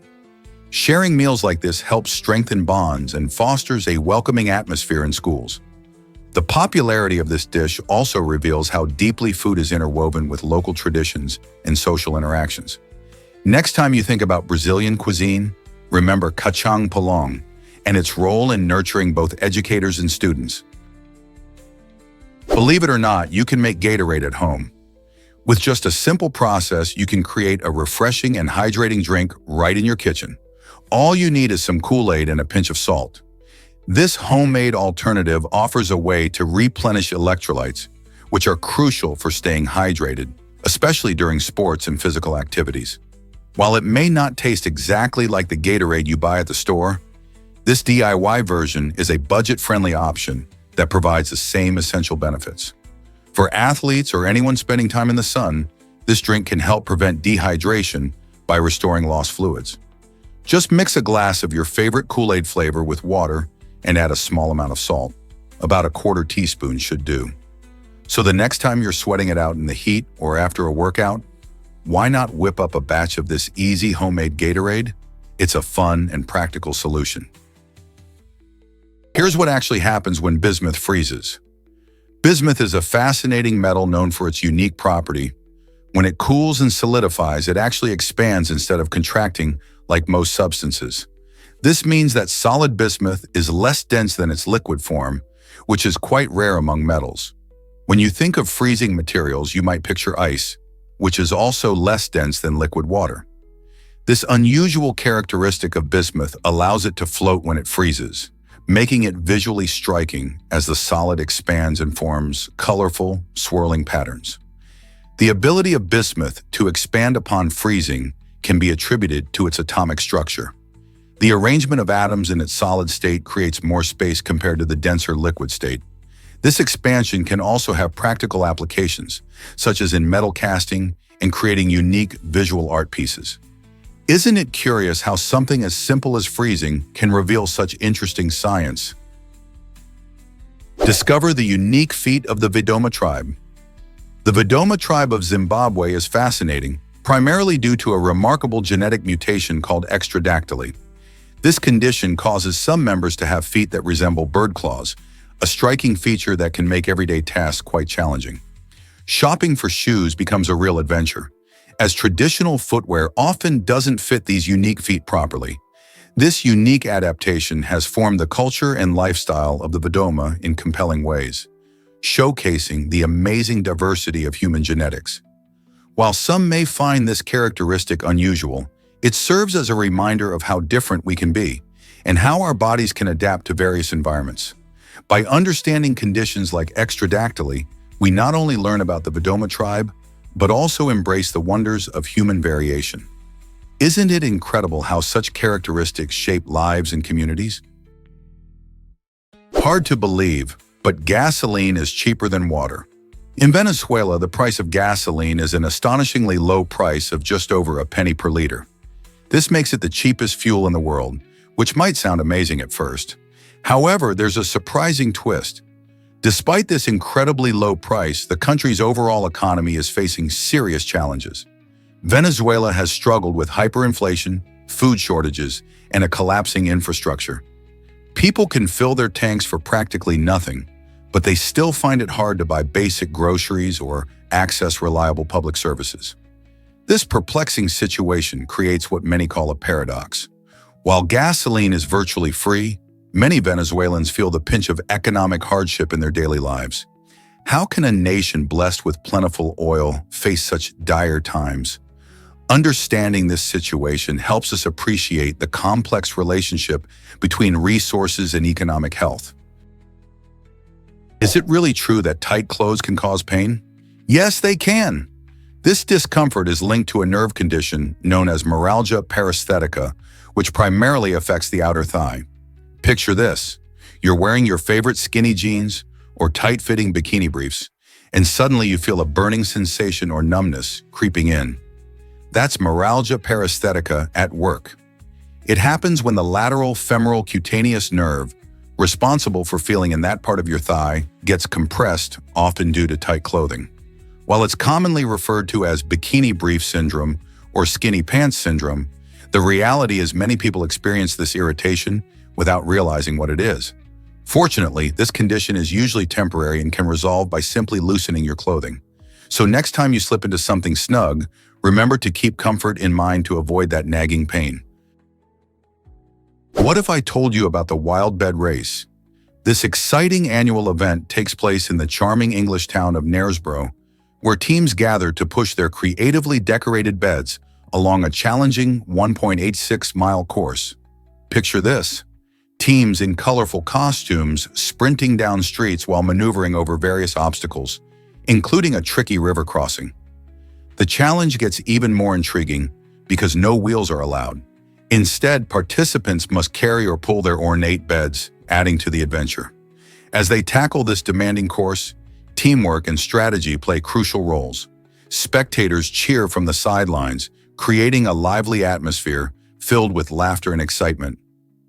Sharing meals like this helps strengthen bonds and fosters a welcoming atmosphere in schools. The popularity of this dish also reveals how deeply food is interwoven with local traditions and social interactions. Next time you think about Brazilian cuisine, remember kacang polong and its role in nurturing both educators and students. Believe it or not, you can make Gatorade at home. With just a simple process, you can create a refreshing and hydrating drink right in your kitchen. All you need is some Kool-Aid and a pinch of salt. This homemade alternative offers a way to replenish electrolytes, which are crucial for staying hydrated, especially during sports and physical activities. While it may not taste exactly like the Gatorade you buy at the store, this DIY version is a budget-friendly option that provides the same essential benefits. For athletes or anyone spending time in the sun, this drink can help prevent dehydration by restoring lost fluids. Just mix a glass of your favorite Kool-Aid flavor with water and add a small amount of salt. About a quarter teaspoon should do. So the next time you're sweating it out in the heat or after a workout, why not whip up a batch of this easy homemade Gatorade? It's a fun and practical solution. Here's what actually happens when bismuth freezes. Bismuth is a fascinating metal known for its unique property. When it cools and solidifies, it actually expands instead of contracting like most substances. This means that solid bismuth is less dense than its liquid form, which is quite rare among metals. When you think of freezing materials, you might picture ice, which is also less dense than liquid water. This unusual characteristic of bismuth allows it to float when it freezes, making it visually striking as the solid expands and forms colorful, swirling patterns. The ability of bismuth to expand upon freezing can be attributed to its atomic structure. The arrangement of atoms in its solid state creates more space compared to the denser liquid state. This expansion can also have practical applications, such as in metal casting and creating unique visual art pieces. Isn't it curious how something as simple as freezing can reveal such interesting science? Discover the unique feat of the Vedoma tribe. The Vedoma tribe of Zimbabwe is fascinating, primarily due to a remarkable genetic mutation called extradactyly. This condition causes some members to have feet that resemble bird claws, a striking feature that can make everyday tasks quite challenging. Shopping for shoes becomes a real adventure, as traditional footwear often doesn't fit these unique feet properly. This unique adaptation has formed the culture and lifestyle of the Vedoma in compelling ways, showcasing the amazing diversity of human genetics. While some may find this characteristic unusual, it serves as a reminder of how different we can be and how our bodies can adapt to various environments. By understanding conditions like extradactyly, we not only learn about the Vedoma tribe, but also embrace the wonders of human variation. Isn't it incredible how such characteristics shape lives and communities? Hard to believe, but gasoline is cheaper than water. In Venezuela, the price of gasoline is an astonishingly low price of just over a penny per liter. This makes it the cheapest fuel in the world, which might sound amazing at first. However, there's a surprising twist. Despite this incredibly low price, the country's overall economy is facing serious challenges. Venezuela has struggled with hyperinflation, food shortages, and a collapsing infrastructure. People can fill their tanks for practically nothing, but they still find it hard to buy basic groceries or access reliable public services. This perplexing situation creates what many call a paradox. While gasoline is virtually free, many Venezuelans feel the pinch of economic hardship in their daily lives. How can a nation blessed with plentiful oil face such dire times? Understanding this situation helps us appreciate the complex relationship between resources and economic health. Is it really true that tight clothes can cause pain? Yes, they can. This discomfort is linked to a nerve condition known as meralgia paresthetica, which primarily affects the outer thigh. Picture this. You're wearing your favorite skinny jeans or tight-fitting bikini briefs, and suddenly you feel a burning sensation or numbness creeping in. That's meralgia paresthetica at work. It happens when the lateral femoral cutaneous nerve, responsible for feeling in that part of your thigh, gets compressed, often due to tight clothing. While it's commonly referred to as bikini brief syndrome or skinny pants syndrome, The reality is many people experience this irritation without realizing what it is. Fortunately, this condition is usually temporary and can resolve by simply loosening your clothing. So next time you slip into something snug, remember to keep comfort in mind to avoid that nagging pain. What if I told you about the Wild Bed Race? This exciting annual event takes place in the charming English town of Knaresborough, where teams gather to push their creatively decorated beds along a challenging 1.86-mile course. Picture this: teams in colorful costumes sprinting down streets while maneuvering over various obstacles, including a tricky river crossing. The challenge gets even more intriguing because no wheels are allowed. Instead, participants must carry or pull their ornate beds, adding to the adventure. As they tackle this demanding course, teamwork and strategy play crucial roles. Spectators cheer from the sidelines, creating a lively atmosphere filled with laughter and excitement.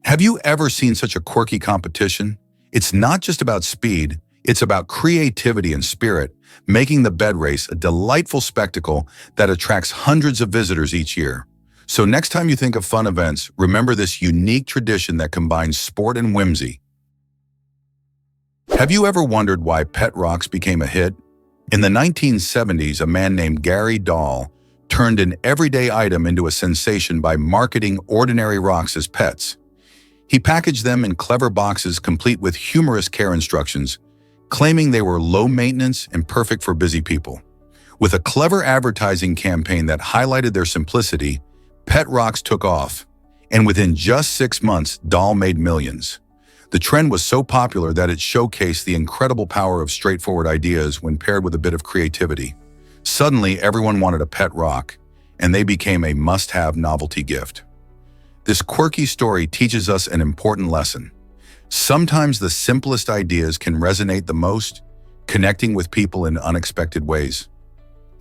Have you ever seen such a quirky competition? It's not just about speed, it's about creativity and spirit, making the bed race a delightful spectacle that attracts hundreds of visitors each year. So next time you think of fun events, remember this unique tradition that combines sport and whimsy. Have you ever wondered why pet rocks became a hit? In the 1970s, a man named Gary Dahl turned an everyday item into a sensation by marketing ordinary rocks as pets. He packaged them in clever boxes complete with humorous care instructions, claiming they were low maintenance and perfect for busy people. With a clever advertising campaign that highlighted their simplicity, pet rocks took off, and within just 6 months, Dahl made millions. The trend was so popular that it showcased the incredible power of straightforward ideas when paired with a bit of creativity. Suddenly, everyone wanted a pet rock, and they became a must-have novelty gift. This quirky story teaches us an important lesson. Sometimes the simplest ideas can resonate the most, connecting with people in unexpected ways.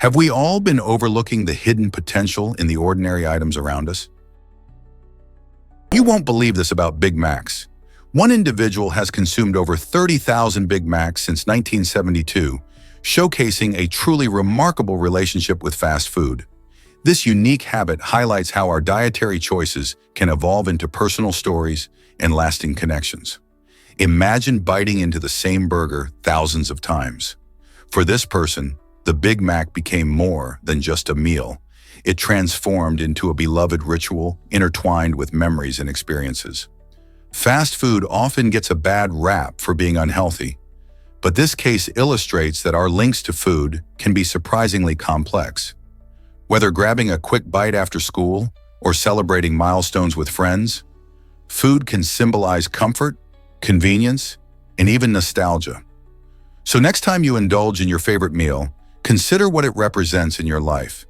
Have we all been overlooking the hidden potential in the ordinary items around us? You won't believe this about Big Macs. One individual has consumed over 30,000 Big Macs since 1972, showcasing a truly remarkable relationship with fast food. This unique habit highlights how our dietary choices can evolve into personal stories and lasting connections. Imagine biting into the same burger thousands of times. For this person, the Big Mac became more than just a meal. It transformed into a beloved ritual intertwined with memories and experiences. Fast food often gets a bad rap for being unhealthy, but this case illustrates that our links to food can be surprisingly complex. Whether grabbing a quick bite after school or celebrating milestones with friends, food can symbolize comfort, convenience, and even nostalgia. So next time you indulge in your favorite meal, consider what it represents in your life.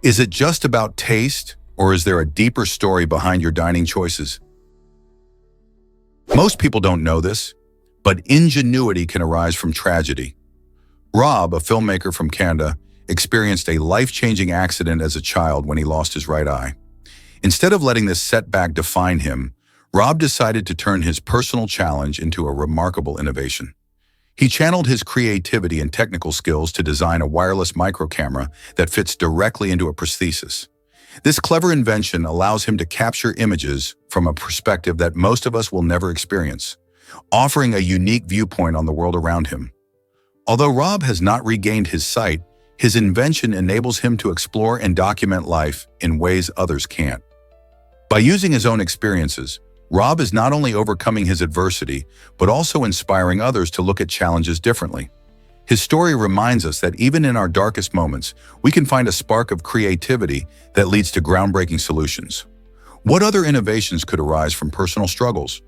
Is it just about taste, or is there a deeper story behind your dining choices? Most people don't know this, but ingenuity can arise from tragedy. Rob, a filmmaker from Canada, experienced a life-changing accident as a child when he lost his right eye. Instead of letting this setback define him, Rob decided to turn his personal challenge into a remarkable innovation. He channeled his creativity and technical skills to design a wireless microcamera that fits directly into a prosthesis. This clever invention allows him to capture images from a perspective that most of us will never experience, offering a unique viewpoint on the world around him. Although Rob has not regained his sight, his invention enables him to explore and document life in ways others can't. By using his own experiences, Rob is not only overcoming his adversity, but also inspiring others to look at challenges differently. His story reminds us that even in our darkest moments, we can find a spark of creativity that leads to groundbreaking solutions. What other innovations could arise from personal struggles?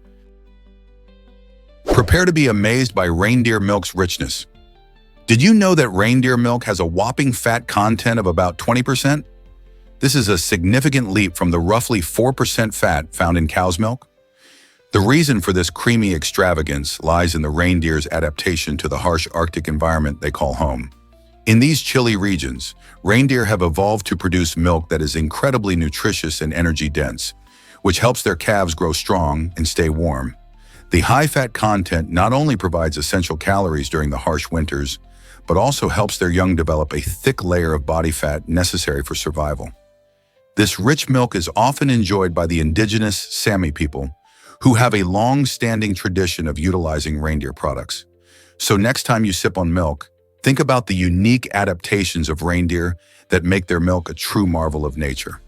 Prepare to be amazed by reindeer milk's richness. Did you know that reindeer milk has a whopping fat content of about 20%? This is a significant leap from the roughly 4% fat found in cow's milk. The reason for this creamy extravagance lies in the reindeer's adaptation to the harsh Arctic environment they call home. In these chilly regions, reindeer have evolved to produce milk that is incredibly nutritious and energy-dense, which helps their calves grow strong and stay warm. The high-fat content not only provides essential calories during the harsh winters, but also helps their young develop a thick layer of body fat necessary for survival. This rich milk is often enjoyed by the indigenous Sami people, who have a long-standing tradition of utilizing reindeer products. So next time you sip on milk, think about the unique adaptations of reindeer that make their milk a true marvel of nature.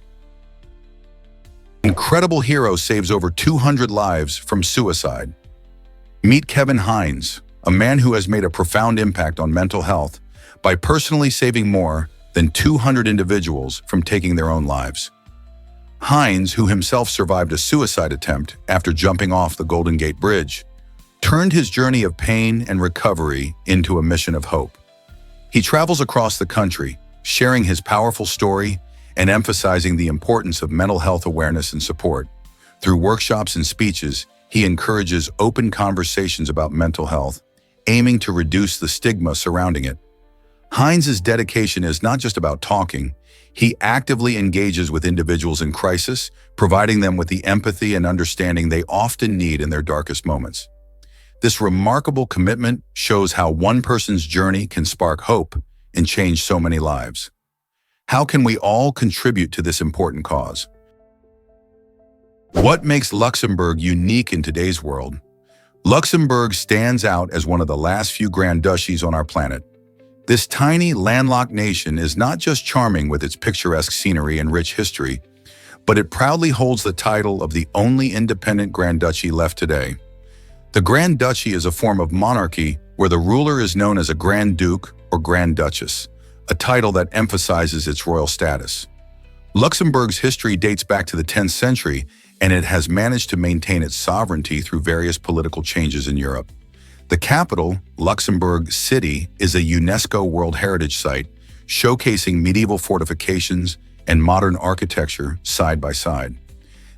Incredible hero saves over 200 lives from suicide. Meet Kevin Hines, a man who has made a profound impact on mental health by personally saving more than 200 individuals from taking their own lives. Hines, who himself survived a suicide attempt after jumping off the Golden Gate Bridge, turned his journey of pain and recovery into a mission of hope. He travels across the country, sharing his powerful story and emphasizing the importance of mental health awareness and support. Through workshops and speeches, he encourages open conversations about mental health, aiming to reduce the stigma surrounding it. Hines's dedication is not just about talking. He actively engages with individuals in crisis, providing them with the empathy and understanding they often need in their darkest moments. This remarkable commitment shows how one person's journey can spark hope and change so many lives. How can we all contribute to this important cause? What makes Luxembourg unique in today's world? Luxembourg stands out as one of the last few grand duchies on our planet. This tiny, landlocked nation is not just charming with its picturesque scenery and rich history, but it proudly holds the title of the only independent Grand Duchy left today. The Grand Duchy is a form of monarchy where the ruler is known as a Grand Duke or Grand Duchess, a title that emphasizes its royal status. Luxembourg's history dates back to the 10th century, and it has managed to maintain its sovereignty through various political changes in Europe. The capital, Luxembourg City, is a UNESCO World Heritage Site, showcasing medieval fortifications and modern architecture side by side.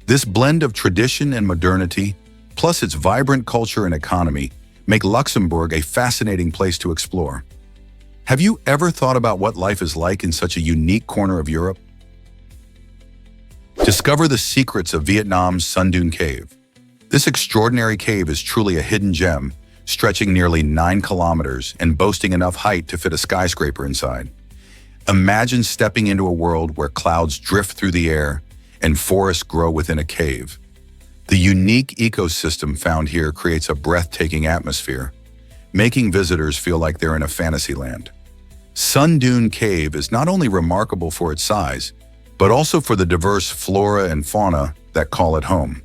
This blend of tradition and modernity, plus its vibrant culture and economy, make Luxembourg a fascinating place to explore. Have you ever thought about what life is like in such a unique corner of Europe? Discover the secrets of Vietnam's Sun Dune Cave. This extraordinary cave is truly a hidden gem, stretching nearly 9 kilometers and boasting enough height to fit a skyscraper inside. Imagine stepping into a world where clouds drift through the air and forests grow within a cave. The unique ecosystem found here creates a breathtaking atmosphere, making visitors feel like they're in a fantasy land. Sun Dune Cave is not only remarkable for its size, but also for the diverse flora and fauna that call it home.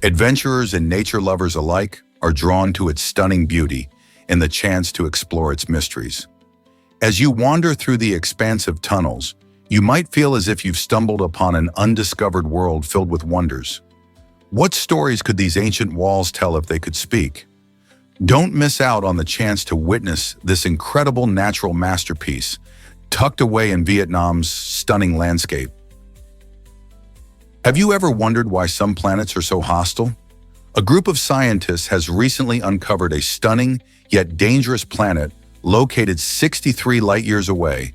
Adventurers and nature lovers alike are drawn to its stunning beauty and the chance to explore its mysteries. As you wander through the expansive tunnels, you might feel as if you've stumbled upon an undiscovered world filled with wonders. What stories could these ancient walls tell if they could speak? Don't miss out on the chance to witness this incredible natural masterpiece tucked away in Vietnam's stunning landscape. Have you ever wondered why some planets are so hostile? A group of scientists has recently uncovered a stunning yet dangerous planet located 63 light-years away,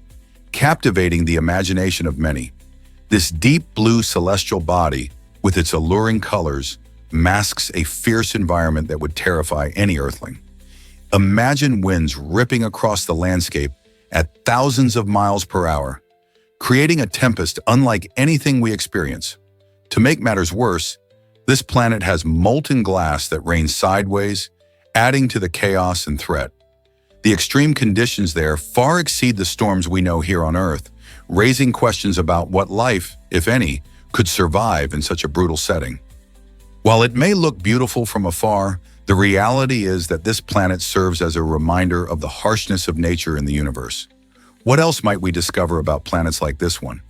captivating the imagination of many. This deep blue celestial body, with its alluring colors, masks a fierce environment that would terrify any Earthling. Imagine winds ripping across the landscape at thousands of miles per hour, creating a tempest unlike anything we experience. To make matters worse, this planet has molten glass that rains sideways, adding to the chaos and threat. The extreme conditions there far exceed the storms we know here on Earth, raising questions about what life, if any, could survive in such a brutal setting. While it may look beautiful from afar, the reality is that this planet serves as a reminder of the harshness of nature in the universe. What else might we discover about planets like this one?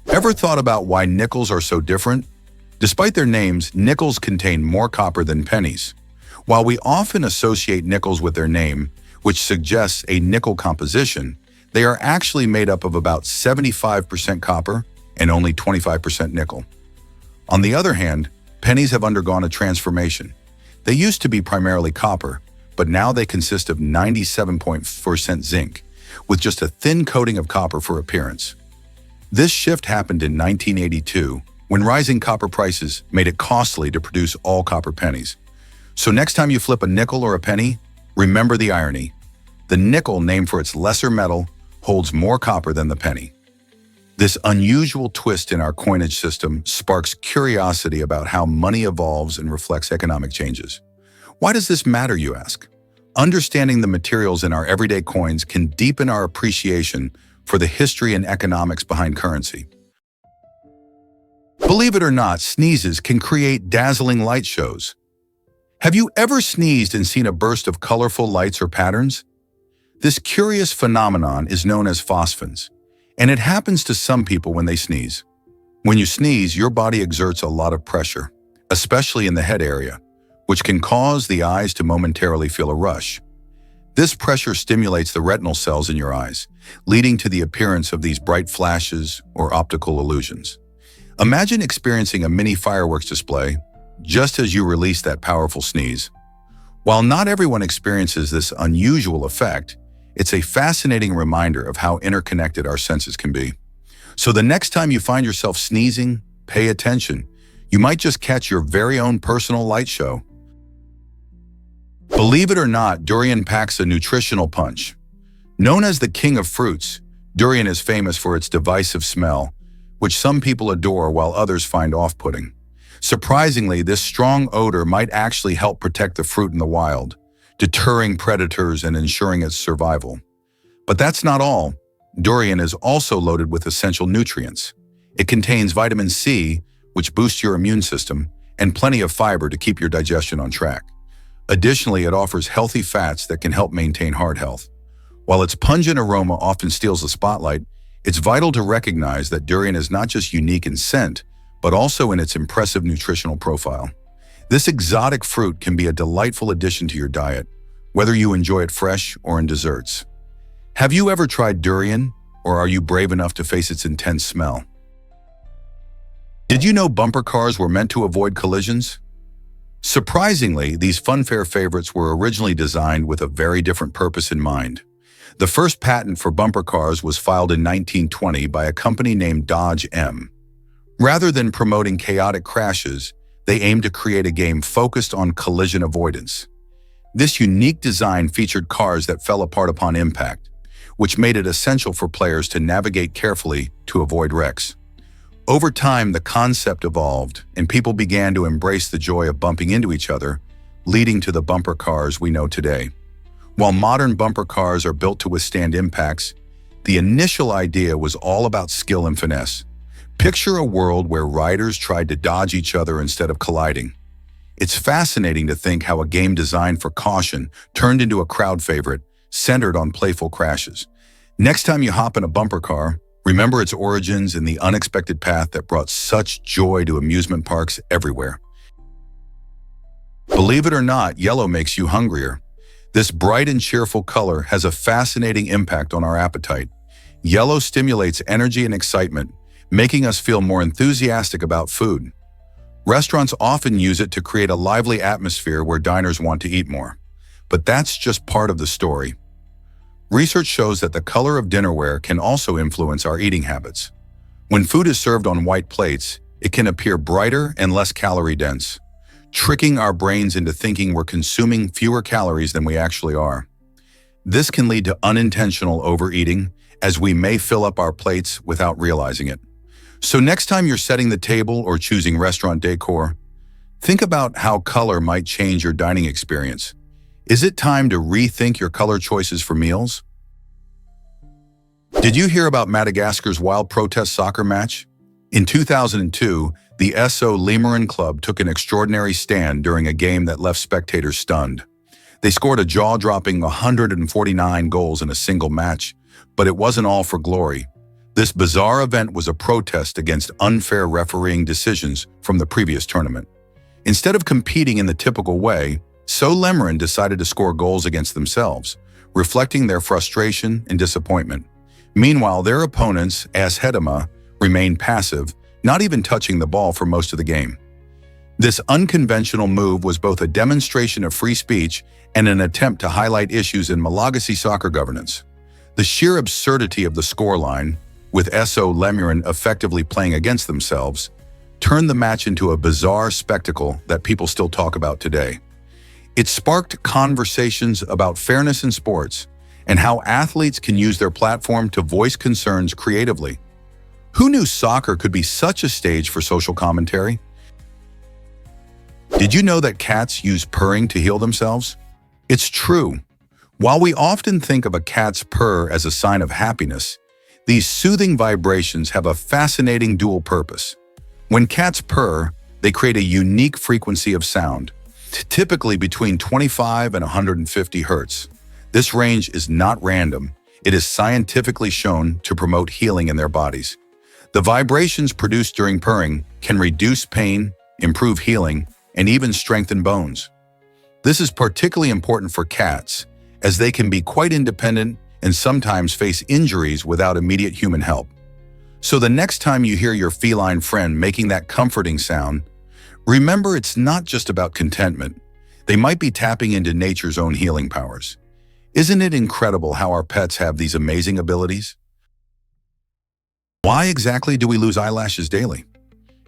Ever thought about why nickels are so different? Despite their names, nickels contain more copper than pennies. While we often associate nickels with their name, which suggests a nickel composition, they are actually made up of about 75% copper and only 25% nickel. On the other hand, pennies have undergone a transformation. They used to be primarily copper, but now they consist of 97% zinc, with just a thin coating of copper for appearance. This shift happened in 1982, when rising copper prices made it costly to produce all copper pennies. So next time you flip a nickel or a penny, remember the irony. The nickel, named for its lesser metal, holds more copper than the penny. This unusual twist in our coinage system sparks curiosity about how money evolves and reflects economic changes. Why does this matter, you ask? Understanding the materials in our everyday coins can deepen our appreciation for the history and economics behind currency. Believe it or not, sneezes can create dazzling light shows. Have you ever sneezed and seen a burst of colorful lights or patterns? This curious phenomenon is known as phosphens, and it happens to some people when they sneeze. When you sneeze, your body exerts a lot of pressure, especially in the head area, which can cause the eyes to momentarily feel a rush. This pressure stimulates the retinal cells in your eyes, leading to the appearance of these bright flashes or optical illusions. Imagine experiencing a mini fireworks display just as you release that powerful sneeze. While not everyone experiences this unusual effect, it's a fascinating reminder of how interconnected our senses can be. So the next time you find yourself sneezing, pay attention. You might just catch your very own personal light show. Believe it or not, durian packs a nutritional punch. Known as the king of fruits, durian is famous for its divisive smell, which some people adore while others find off-putting. Surprisingly, this strong odor might actually help protect the fruit in the wild, deterring predators and ensuring its survival. But that's not all. Durian is also loaded with essential nutrients. It contains vitamin C, which boosts your immune system, and plenty of fiber to keep your digestion on track. Additionally, it offers healthy fats that can help maintain heart health. While its pungent aroma often steals the spotlight, it's vital to recognize that durian is not just unique in scent, but also in its impressive nutritional profile. This exotic fruit can be a delightful addition to your diet, whether you enjoy it fresh or in desserts. Have you ever tried durian, or are you brave enough to face its intense smell? Did you know bumper cars were meant to avoid collisions? Surprisingly, these funfair favorites were originally designed with a very different purpose in mind. The first patent for bumper cars was filed in 1920 by a company named Dodge M. Rather than promoting chaotic crashes, they aimed to create a game focused on collision avoidance. This unique design featured cars that fell apart upon impact, which made it essential for players to navigate carefully to avoid wrecks. Over time, the concept evolved, and people began to embrace the joy of bumping into each other, leading to the bumper cars we know today. While modern bumper cars are built to withstand impacts, the initial idea was all about skill and finesse. Picture a world where riders tried to dodge each other instead of colliding. It's fascinating to think how a game designed for caution turned into a crowd favorite, centered on playful crashes. Next time you hop in a bumper car, remember its origins and the unexpected path that brought such joy to amusement parks everywhere. Believe it or not, yellow makes you hungrier. This bright and cheerful color has a fascinating impact on our appetite. Yellow stimulates energy and excitement, making us feel more enthusiastic about food. Restaurants often use it to create a lively atmosphere where diners want to eat more. But that's just part of the story. Research shows that the color of dinnerware can also influence our eating habits. When food is served on white plates, it can appear brighter and less calorie-dense, tricking our brains into thinking we're consuming fewer calories than we actually are. This can lead to unintentional overeating, as we may fill up our plates without realizing it. So next time you're setting the table or choosing restaurant decor, think about how color might change your dining experience. Is it time to rethink your color choices for meals? Did you hear about Madagascar's wild protest soccer match? In 2002, the SO Lemurian Club took an extraordinary stand during a game that left spectators stunned. They scored a jaw-dropping 149 goals in a single match, but it wasn't all for glory. This bizarre event was a protest against unfair refereeing decisions from the previous tournament. Instead of competing in the typical way, SO Lemurian decided to score goals against themselves, reflecting their frustration and disappointment. Meanwhile, their opponents, AS Hedema, remained passive, not even touching the ball for most of the game. This unconventional move was both a demonstration of free speech and an attempt to highlight issues in Malagasy soccer governance. The sheer absurdity of the scoreline, with SO Lemurian effectively playing against themselves, turned the match into a bizarre spectacle that people still talk about today. It sparked conversations about fairness in sports and how athletes can use their platform to voice concerns creatively. Who knew soccer could be such a stage for social commentary? Did you know that cats use purring to heal themselves? It's true. While we often think of a cat's purr as a sign of happiness, these soothing vibrations have a fascinating dual purpose. When cats purr, they create a unique frequency of sound, typically between 25 and 150 hertz. This range is not random. It is scientifically shown to promote healing in their bodies. The vibrations produced during purring can reduce pain, improve healing, and even strengthen bones. This is particularly important for cats, as they can be quite independent and sometimes face injuries without immediate human help. So the next time you hear your feline friend making that comforting sound, remember it's not just about contentment. They might be tapping into nature's own healing powers. Isn't it incredible how our pets have these amazing abilities? Why exactly do we lose eyelashes daily?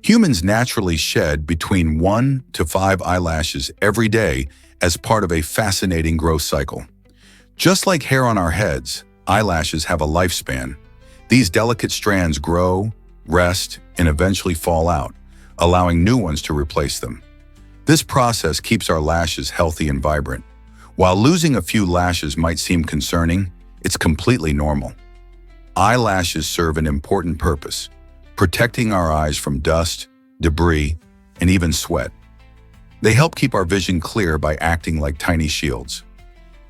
Humans naturally shed between 1 to 5 eyelashes every day as part of a fascinating growth cycle. Just like hair on our heads, eyelashes have a lifespan. These delicate strands grow, rest, and eventually fall out, allowing new ones to replace them. This process keeps our lashes healthy and vibrant. While losing a few lashes might seem concerning, it's completely normal. Eyelashes serve an important purpose, protecting our eyes from dust, debris, and even sweat. They help keep our vision clear by acting like tiny shields.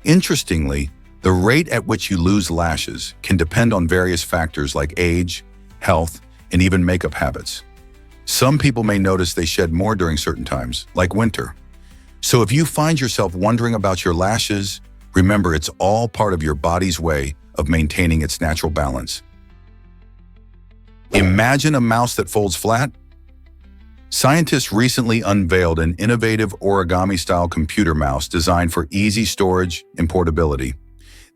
Interestingly, the rate at which you lose lashes can depend on various factors like age, health, and even makeup habits. Some people may notice they shed more during certain times, like winter. So if you find yourself wondering about your lashes, remember it's all part of your body's way of maintaining its natural balance. Imagine a mouse that folds flat. Scientists recently unveiled an innovative origami-style computer mouse designed for easy storage and portability.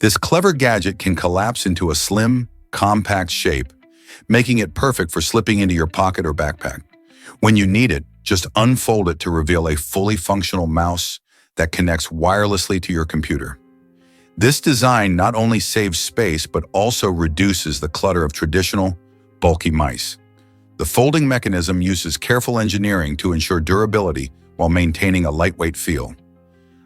This clever gadget can collapse into a slim, compact shape, making it perfect for slipping into your pocket or backpack. When you need it, just unfold it to reveal a fully functional mouse that connects wirelessly to your computer. This design not only saves space but also reduces the clutter of traditional, bulky mice. The folding mechanism uses careful engineering to ensure durability while maintaining a lightweight feel.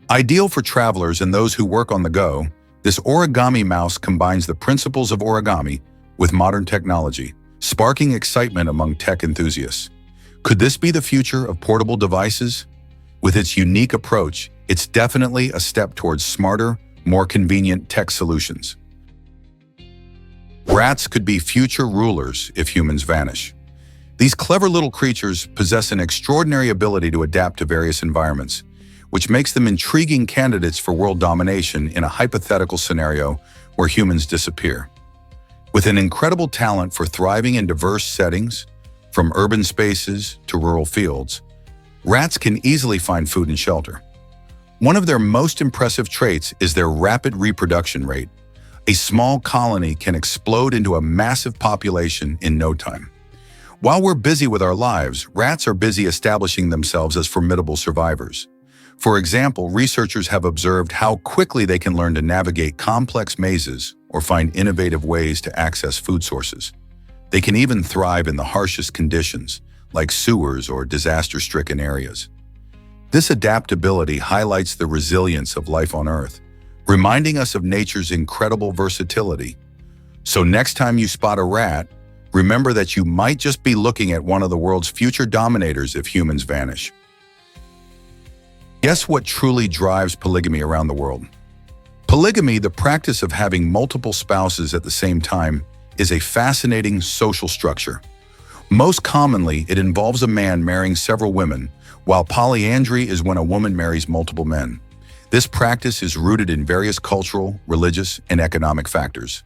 Ideal for travelers and those who work on the go, this origami mouse combines the principles of origami with modern technology, sparking excitement among tech enthusiasts. Could this be the future of portable devices? With its unique approach, it's definitely a step towards smarter, more convenient tech solutions. Rats could be future rulers if humans vanish. These clever little creatures possess an extraordinary ability to adapt to various environments, which makes them intriguing candidates for world domination in a hypothetical scenario where humans disappear. With an incredible talent for thriving in diverse settings, from urban spaces to rural fields, rats can easily find food and shelter. One of their most impressive traits is their rapid reproduction rate. A small colony can explode into a massive population in no time. While we're busy with our lives, rats are busy establishing themselves as formidable survivors. For example, researchers have observed how quickly they can learn to navigate complex mazes or find innovative ways to access food sources. They can even thrive in the harshest conditions, like sewers or disaster-stricken areas. This adaptability highlights the resilience of life on Earth, reminding us of nature's incredible versatility. So next time you spot a rat, remember that you might just be looking at one of the world's future dominators if humans vanish. Guess what truly drives polygamy around the world? Polygamy, the practice of having multiple spouses at the same time, is a fascinating social structure. Most commonly, it involves a man marrying several women, while polyandry is when a woman marries multiple men. This practice is rooted in various cultural, religious, and economic factors.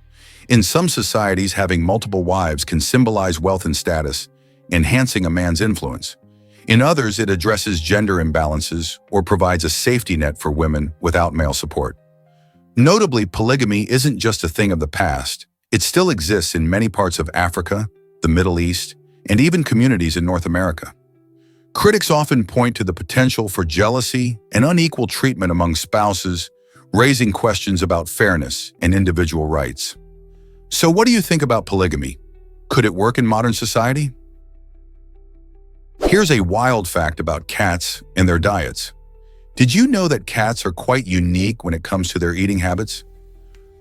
In some societies, having multiple wives can symbolize wealth and status, enhancing a man's influence. In others, it addresses gender imbalances or provides a safety net for women without male support. Notably, polygamy isn't just a thing of the past. It still exists in many parts of Africa, the Middle East, and even communities in North America. Critics often point to the potential for jealousy and unequal treatment among spouses, raising questions about fairness and individual rights. So what do you think about polygamy? Could it work in modern society? Here's a wild fact about cats and their diets. Did you know that cats are quite unique when it comes to their eating habits?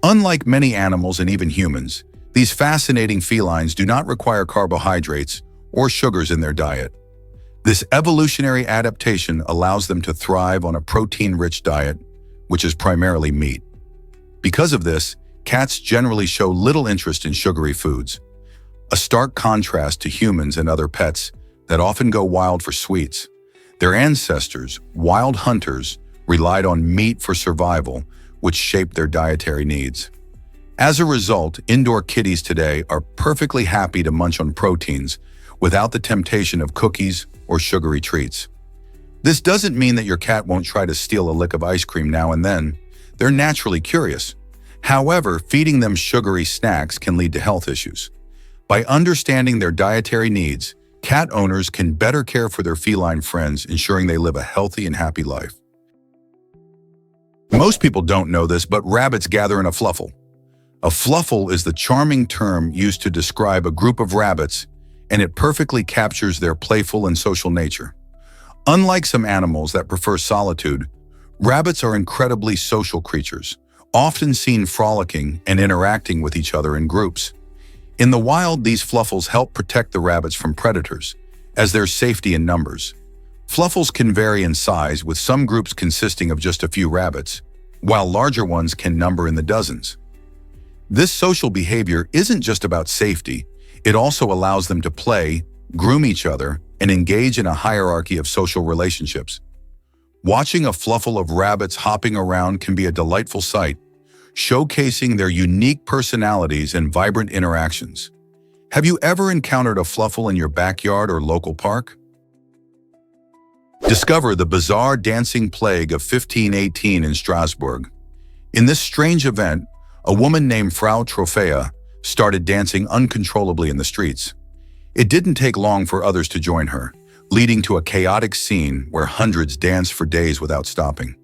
Unlike many animals and even humans, these fascinating felines do not require carbohydrates or sugars in their diet. This evolutionary adaptation allows them to thrive on a protein-rich diet, which is primarily meat. Because of this, cats generally show little interest in sugary foods, a stark contrast to humans and other pets that often go wild for sweets. Their ancestors, wild hunters, relied on meat for survival, which shaped their dietary needs. As a result, indoor kitties today are perfectly happy to munch on proteins without the temptation of cookies or sugary treats. This doesn't mean that your cat won't try to steal a lick of ice cream now and then. They're naturally curious. However, feeding them sugary snacks can lead to health issues. By understanding their dietary needs, cat owners can better care for their feline friends, ensuring they live a healthy and happy life. Most people don't know this, but rabbits gather in a fluffle. A fluffle is the charming term used to describe a group of rabbits, and it perfectly captures their playful and social nature. Unlike some animals that prefer solitude, rabbits are incredibly social creatures, often seen frolicking and interacting with each other in groups. In the wild, these fluffles help protect the rabbits from predators, as there's safety in numbers. Fluffles can vary in size, with some groups consisting of just a few rabbits, while larger ones can number in the dozens. This social behavior isn't just about safety, it also allows them to play, groom each other, and engage in a hierarchy of social relationships. Watching a fluffle of rabbits hopping around can be a delightful sight, showcasing their unique personalities and vibrant interactions. Have you ever encountered a fluffle in your backyard or local park? Discover the bizarre dancing plague of 1518 in Strasbourg. In this strange event, a woman named Frau Trophea started dancing uncontrollably in the streets. It didn't take long for others to join her, leading to a chaotic scene where hundreds danced for days without stopping.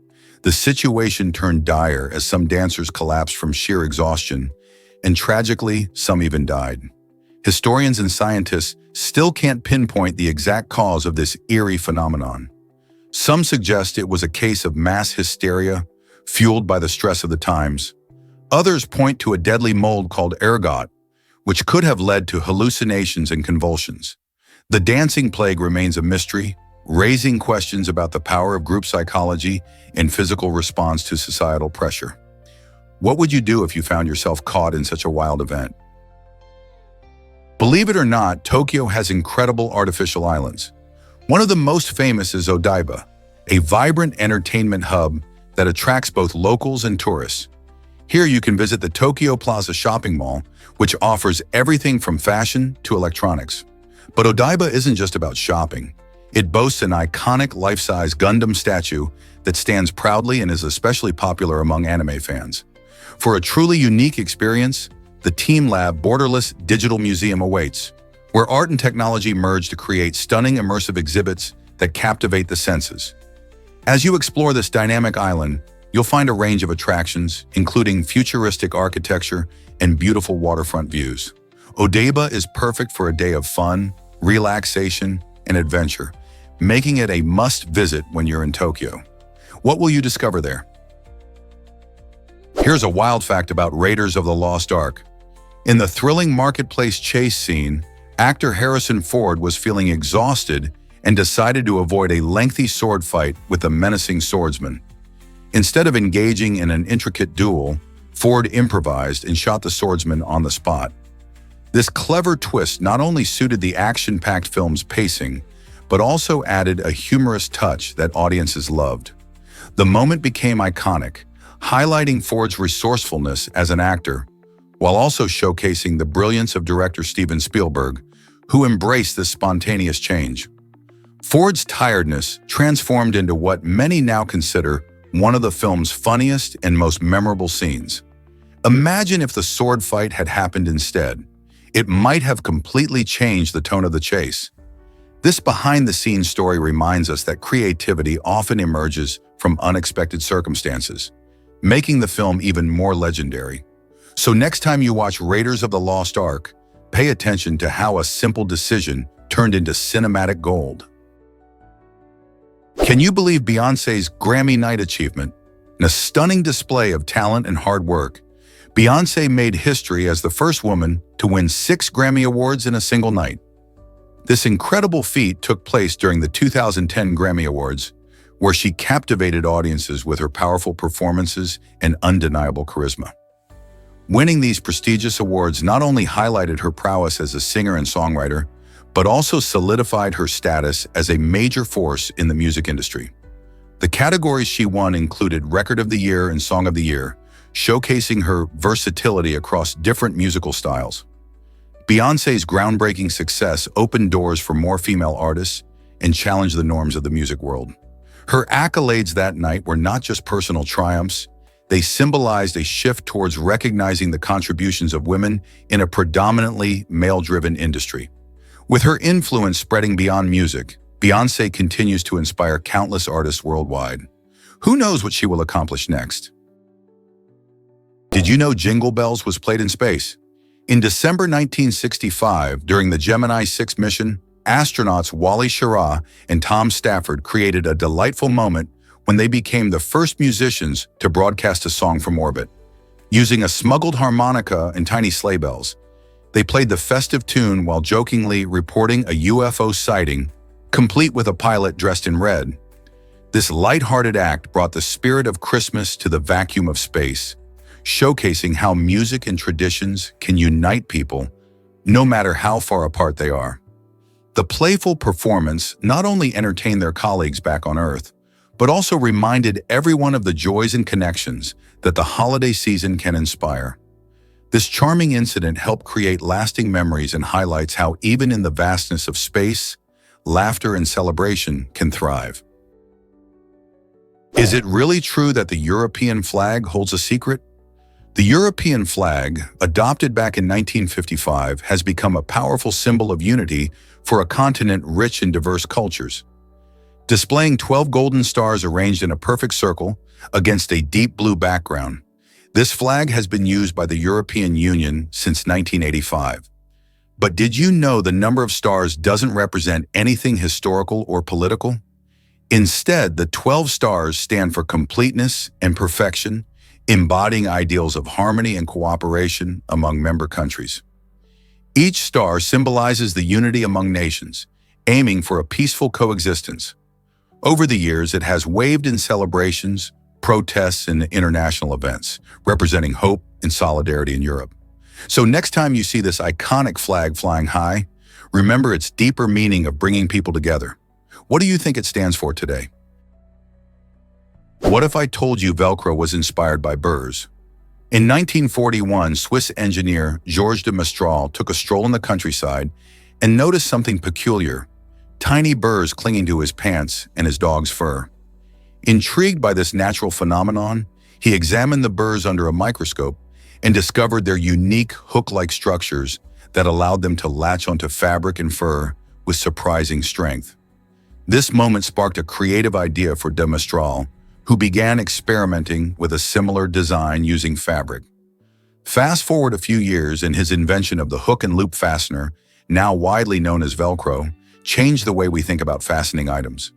The situation turned dire as some dancers collapsed from sheer exhaustion, and tragically, some even died. Historians and scientists still can't pinpoint the exact cause of this eerie phenomenon. Some suggest it was a case of mass hysteria, fueled by the stress of the times. Others point to a deadly mold called ergot, which could have led to hallucinations and convulsions. The dancing plague remains a mystery, raising questions about the power of group psychology and physical response to societal pressure. What would you do if you found yourself caught in such a wild event? Believe it or not, Tokyo has incredible artificial islands. One of the most famous is Odaiba, a vibrant entertainment hub that attracts both locals and tourists. Here you can visit the Tokyo Plaza shopping mall, which offers everything from fashion to electronics. But Odaiba isn't just about shopping. It boasts an iconic life-size Gundam statue that stands proudly and is especially popular among anime fans. For a truly unique experience, the Team Lab Borderless Digital Museum awaits, where art and technology merge to create stunning immersive exhibits that captivate the senses. As you explore this dynamic island, you'll find a range of attractions, including futuristic architecture and beautiful waterfront views. Odaiba is perfect for a day of fun, relaxation, and adventure, making it a must-visit when you're in Tokyo. What will you discover there? Here's a wild fact about Raiders of the Lost Ark. In the thrilling marketplace chase scene, actor Harrison Ford was feeling exhausted and decided to avoid a lengthy sword fight with a menacing swordsman. Instead of engaging in an intricate duel, Ford improvised and shot the swordsman on the spot. This clever twist not only suited the action-packed film's pacing, but also added a humorous touch that audiences loved. The moment became iconic, highlighting Ford's resourcefulness as an actor, while also showcasing the brilliance of director Steven Spielberg, who embraced this spontaneous change. Ford's tiredness transformed into what many now consider one of the film's funniest and most memorable scenes. Imagine if the sword fight had happened instead. It might have completely changed the tone of the chase. This behind-the-scenes story reminds us that creativity often emerges from unexpected circumstances, making the film even more legendary. So next time you watch Raiders of the Lost Ark, Pay attention to how a simple decision turned into cinematic gold. Can you believe Beyoncé's Grammy Night achievement? In a stunning display of talent and hard work, Beyoncé made history as the first woman to win 6 Grammy Awards in a single night. This incredible feat took place during the 2010 Grammy Awards, where she captivated audiences with her powerful performances and undeniable charisma. Winning these prestigious awards not only highlighted her prowess as a singer and songwriter, but also solidified her status as a major force in the music industry. The categories she won included Record of the Year and Song of the Year, showcasing her versatility across different musical styles. Beyoncé's groundbreaking success opened doors for more female artists and challenged the norms of the music world. Her accolades that night were not just personal triumphs, they symbolized a shift towards recognizing the contributions of women in a predominantly male-driven industry. With her influence spreading beyond music, Beyoncé continues to inspire countless artists worldwide. Who knows what she will accomplish next? Did you know Jingle Bells was played in space? In December 1965, during the Gemini 6 mission, astronauts Wally Schirra and Tom Stafford created a delightful moment when they became the first musicians to broadcast a song from orbit. Using a smuggled harmonica and tiny sleigh bells, they played the festive tune while jokingly reporting a UFO sighting, complete with a pilot dressed in red. This light-hearted act brought the spirit of Christmas to the vacuum of space, showcasing how music and traditions can unite people, no matter how far apart they are. The playful performance not only entertained their colleagues back on Earth, but also reminded everyone of the joys and connections that the holiday season can inspire. This charming incident helped create lasting memories and highlights how even in the vastness of space, laughter and celebration can thrive. Is it really true that the European flag holds a secret? The European flag, adopted back in 1955, has become a powerful symbol of unity for a continent rich in diverse cultures. Displaying 12 golden stars arranged in a perfect circle against a deep blue background, this flag has been used by the European Union since 1985. But did you know the number of stars doesn't represent anything historical or political? Instead, the 12 stars stand for completeness and perfection, embodying ideals of harmony and cooperation among member countries. Each star symbolizes the unity among nations, aiming for a peaceful coexistence. Over the years, it has waved in celebrations, protests, and international events, representing hope and solidarity in Europe. So next time you see this iconic flag flying high, remember its deeper meaning of bringing people together. What do you think it stands for today? What if I told you Velcro was inspired by burrs? In 1941, Swiss engineer Georges de Mestral took a stroll in the countryside and noticed something peculiar: tiny burrs clinging to his pants and his dog's fur. Intrigued by this natural phenomenon, he examined the burrs under a microscope and discovered their unique hook-like structures that allowed them to latch onto fabric and fur with surprising strength. This moment sparked a creative idea for de Mestral, who began experimenting with a similar design using fabric. Fast forward a few years, and his invention of the hook and loop fastener, now widely known as Velcro, changed the way we think about fastening items.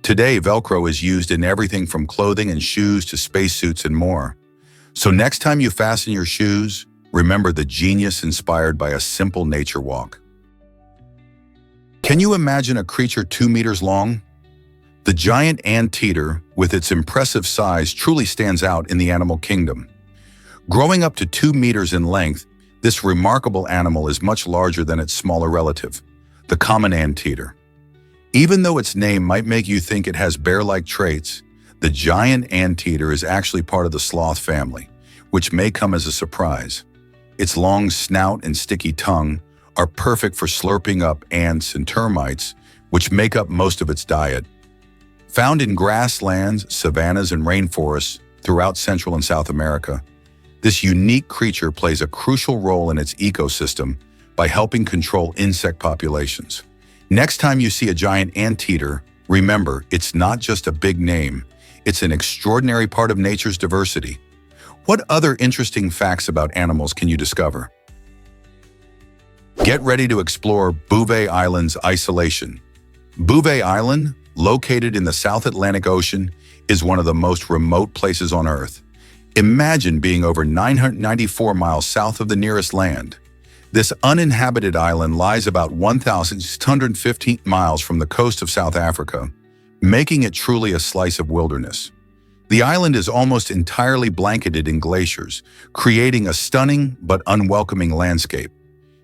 Today, Velcro is used in everything from clothing and shoes to spacesuits and more. So next time you fasten your shoes, remember the genius inspired by a simple nature walk. Can you imagine a creature 2 meters long? The giant anteater, with its impressive size, truly stands out in the animal kingdom. Growing up to 2 meters in length, this remarkable animal is much larger than its smaller relative, the common anteater. Even though its name might make you think it has bear-like traits, the giant anteater is actually part of the sloth family, which may come as a surprise. Its long snout and sticky tongue are perfect for slurping up ants and termites, which make up most of its diet. Found in grasslands, savannas, and rainforests throughout Central and South America, this unique creature plays a crucial role in its ecosystem by helping control insect populations. Next time you see a giant anteater, remember, it's not just a big name, it's an extraordinary part of nature's diversity. What other interesting facts about animals can you discover? Get ready to explore Bouvet Island's isolation. Bouvet Island, located in the South Atlantic Ocean, is one of the most remote places on Earth. Imagine being over 994 miles south of the nearest land. This uninhabited island lies about 1,615 miles from the coast of South Africa, making it truly a slice of wilderness. The island is almost entirely blanketed in glaciers, creating a stunning but unwelcoming landscape.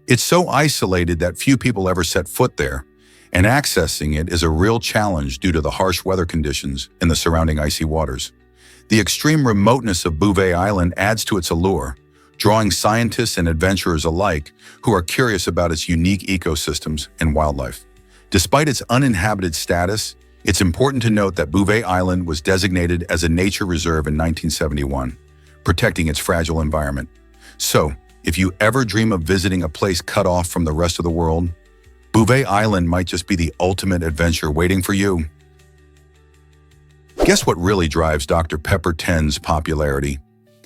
It's so isolated that few people ever set foot there, and accessing it is a real challenge due to the harsh weather conditions in the surrounding icy waters. The extreme remoteness of Bouvet Island adds to its allure, drawing scientists and adventurers alike who are curious about its unique ecosystems and wildlife. Despite its uninhabited status, it's important to note that Bouvet Island was designated as a nature reserve in 1971, protecting its fragile environment. So, if you ever dream of visiting a place cut off from the rest of the world, Bouvet Island might just be the ultimate adventure waiting for you. Guess what really drives Dr. Pepper 10's popularity?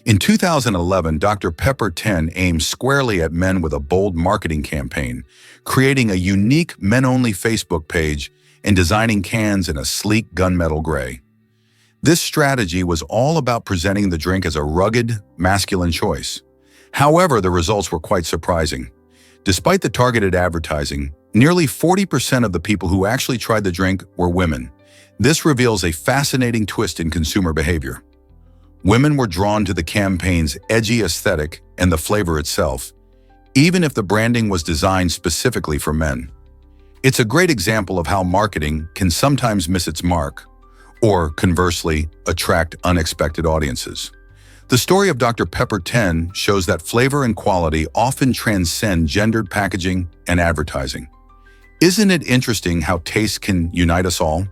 In 2011, Dr. Pepper 10 aimed squarely at men with a bold marketing campaign, creating a unique men-only Facebook page and designing cans in a sleek gunmetal gray. This strategy was all about presenting the drink as a rugged, masculine choice. However, the results were quite surprising. Despite the targeted advertising, nearly 40% of the people who actually tried the drink were women. This reveals a fascinating twist in consumer behavior. Women were drawn to the campaign's edgy aesthetic and the flavor itself, even if the branding was designed specifically for men. It's a great example of how marketing can sometimes miss its mark, or conversely, attract unexpected audiences. The story of Dr. Pepper 10 shows that flavor and quality often transcend gendered packaging and advertising. Isn't it interesting how taste can unite us all?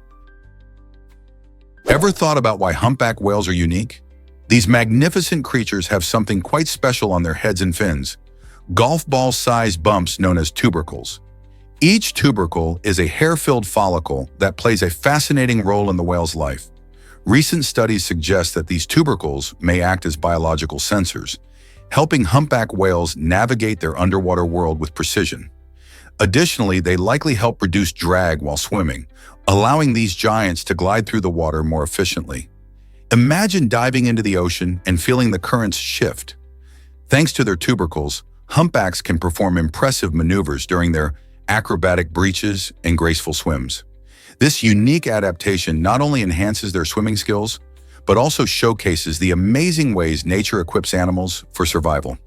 Ever thought about why humpback whales are unique? These magnificent creatures have something quite special on their heads and fins, golf ball-sized bumps known as tubercles. Each tubercle is a hair-filled follicle that plays a fascinating role in the whale's life. Recent studies suggest that these tubercles may act as biological sensors, helping humpback whales navigate their underwater world with precision. Additionally, they likely help reduce drag while swimming, allowing these giants to glide through the water more efficiently. Imagine diving into the ocean and feeling the currents shift. Thanks to their tubercles, humpbacks can perform impressive maneuvers during their acrobatic breaches and graceful swims. This unique adaptation not only enhances their swimming skills, but also showcases the amazing ways nature equips animals for survival.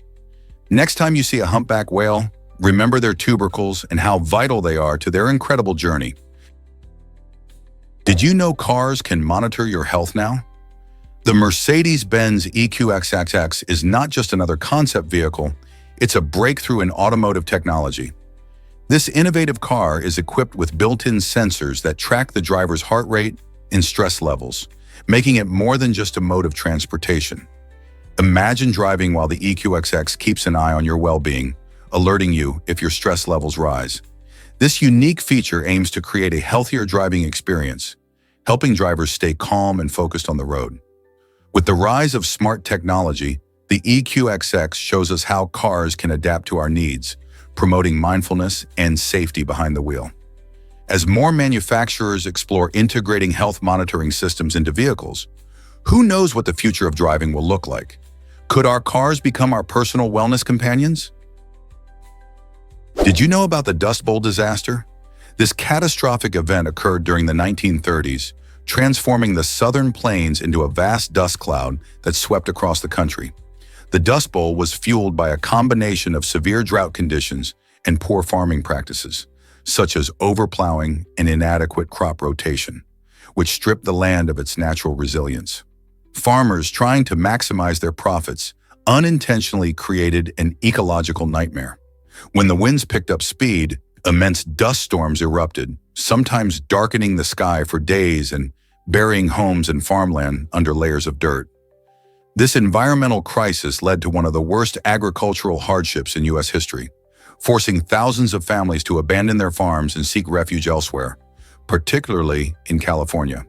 Next time you see a humpback whale, remember their tubercles and how vital they are to their incredible journey. Did you know cars can monitor your health now? The Mercedes-Benz EQXXX is not just another concept vehicle, it's a breakthrough in automotive technology. This innovative car is equipped with built-in sensors that track the driver's heart rate and stress levels, making it more than just a mode of transportation. Imagine driving while the EQXX keeps an eye on your well-being, alerting you if your stress levels rise. This unique feature aims to create a healthier driving experience, helping drivers stay calm and focused on the road. With the rise of smart technology, the EQXX shows us how cars can adapt to our needs, promoting mindfulness and safety behind the wheel. As more manufacturers explore integrating health monitoring systems into vehicles, who knows what the future of driving will look like? Could our cars become our personal wellness companions? Did you know about the Dust Bowl disaster? This catastrophic event occurred during the 1930s, transforming the southern plains into a vast dust cloud that swept across the country. The Dust Bowl was fueled by a combination of severe drought conditions and poor farming practices, such as overplowing and inadequate crop rotation, which stripped the land of its natural resilience. Farmers trying to maximize their profits unintentionally created an ecological nightmare. When the winds picked up speed, immense dust storms erupted, sometimes darkening the sky for days and burying homes and farmland under layers of dirt. This environmental crisis led to one of the worst agricultural hardships in U.S. history, forcing thousands of families to abandon their farms and seek refuge elsewhere, particularly in California.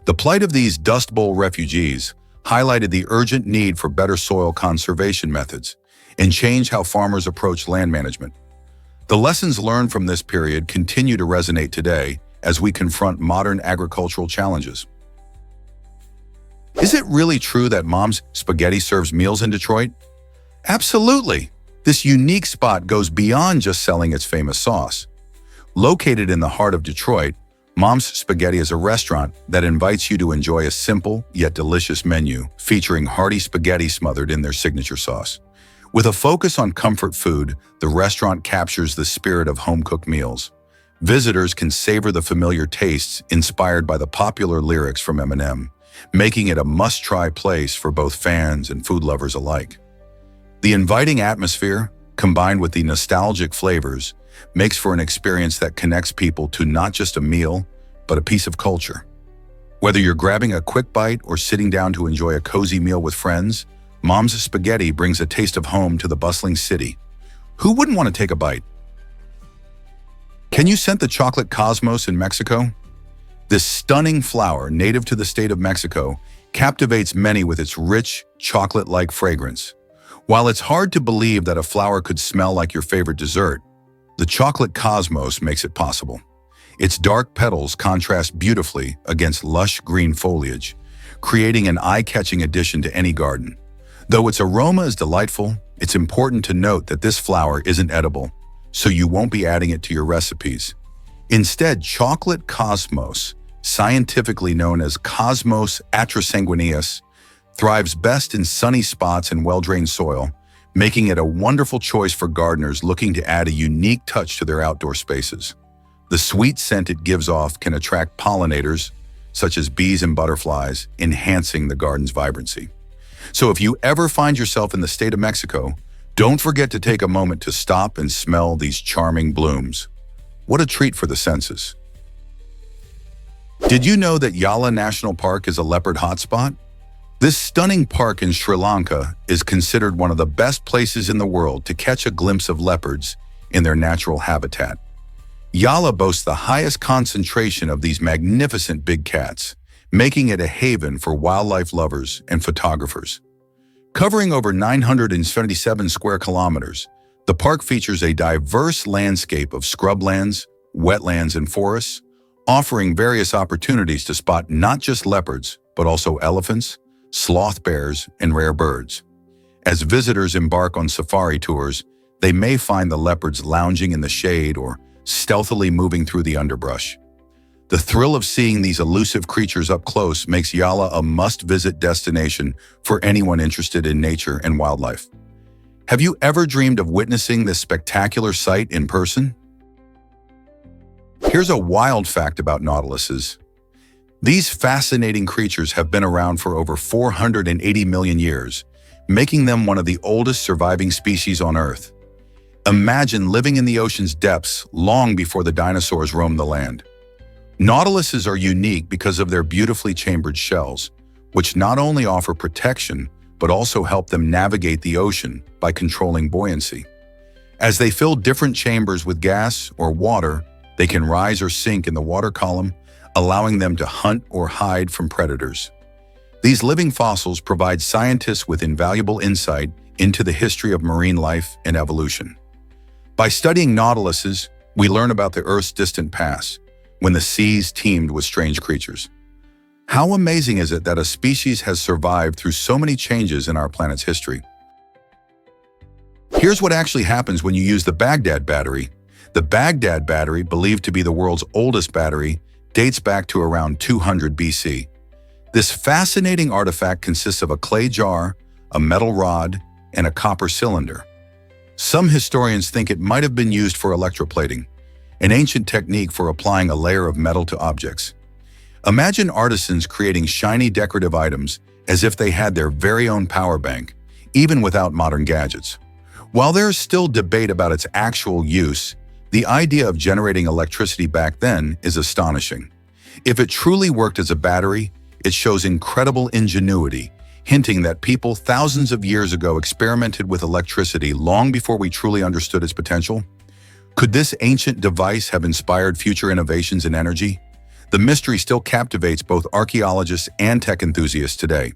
The plight of these Dust Bowl refugees highlighted the urgent need for better soil conservation methods and changed how farmers approach land management. The lessons learned from this period continue to resonate today as we confront modern agricultural challenges. Is it really true that Mom's Spaghetti serves meals in Detroit? Absolutely! This unique spot goes beyond just selling its famous sauce. Located in the heart of Detroit, Mom's Spaghetti is a restaurant that invites you to enjoy a simple yet delicious menu featuring hearty spaghetti smothered in their signature sauce. With a focus on comfort food, the restaurant captures the spirit of home-cooked meals. Visitors can savor the familiar tastes inspired by the popular lyrics from Eminem, making it a must-try place for both fans and food lovers alike. The inviting atmosphere, combined with the nostalgic flavors, makes for an experience that connects people to not just a meal, but a piece of culture. Whether you're grabbing a quick bite or sitting down to enjoy a cozy meal with friends, Mom's Spaghetti brings a taste of home to the bustling city. Who wouldn't want to take a bite? Can you scent the chocolate cosmos in Mexico? This stunning flower, native to the state of Mexico, captivates many with its rich, chocolate-like fragrance. While it's hard to believe that a flower could smell like your favorite dessert, the chocolate cosmos makes it possible. Its dark petals contrast beautifully against lush green foliage, creating an eye-catching addition to any garden. Though its aroma is delightful, it's important to note that this flower isn't edible, so you won't be adding it to your recipes. Instead, chocolate cosmos, scientifically known as Cosmos atrasanguineus, thrives best in sunny spots and well-drained soil, making it a wonderful choice for gardeners looking to add a unique touch to their outdoor spaces. The sweet scent it gives off can attract pollinators, such as bees and butterflies, enhancing the garden's vibrancy. So if you ever find yourself in the state of Mexico, don't forget to take a moment to stop and smell these charming blooms. What a treat for the senses. Did you know that Yala National Park is a leopard hotspot? This stunning park in Sri Lanka is considered one of the best places in the world to catch a glimpse of leopards in their natural habitat. Yala boasts the highest concentration of these magnificent big cats, making it a haven for wildlife lovers and photographers. Covering over 977 square kilometers, the park features a diverse landscape of scrublands, wetlands, and forests, offering various opportunities to spot not just leopards, but also elephants, sloth bears, and rare birds. As visitors embark on safari tours, they may find the leopards lounging in the shade or stealthily moving through the underbrush. The thrill of seeing these elusive creatures up close makes Yala a must-visit destination for anyone interested in nature and wildlife. Have you ever dreamed of witnessing this spectacular sight in person? Here's a wild fact about nautiluses. These fascinating creatures have been around for over 480 million years, making them one of the oldest surviving species on Earth. Imagine living in the ocean's depths long before the dinosaurs roamed the land. Nautiluses are unique because of their beautifully chambered shells, which not only offer protection, but also help them navigate the ocean by controlling buoyancy. As they fill different chambers with gas or water, they can rise or sink in the water column, allowing them to hunt or hide from predators. These living fossils provide scientists with invaluable insight into the history of marine life and evolution. By studying nautiluses, we learn about the Earth's distant past, when the seas teemed with strange creatures. How amazing is it that a species has survived through so many changes in our planet's history? Here's what actually happens when you use the Baghdad battery. The Baghdad battery, believed to be the world's oldest battery, dates back to around 200 BC. This fascinating artifact consists of a clay jar, a metal rod, and a copper cylinder. Some historians think it might have been used for electroplating, an ancient technique for applying a layer of metal to objects. Imagine artisans creating shiny decorative items as if they had their very own power bank, even without modern gadgets. While there is still debate about its actual use, the idea of generating electricity back then is astonishing. If it truly worked as a battery, it shows incredible ingenuity, hinting that people thousands of years ago experimented with electricity long before we truly understood its potential. Could this ancient device have inspired future innovations in energy? The mystery still captivates both archaeologists and tech enthusiasts today.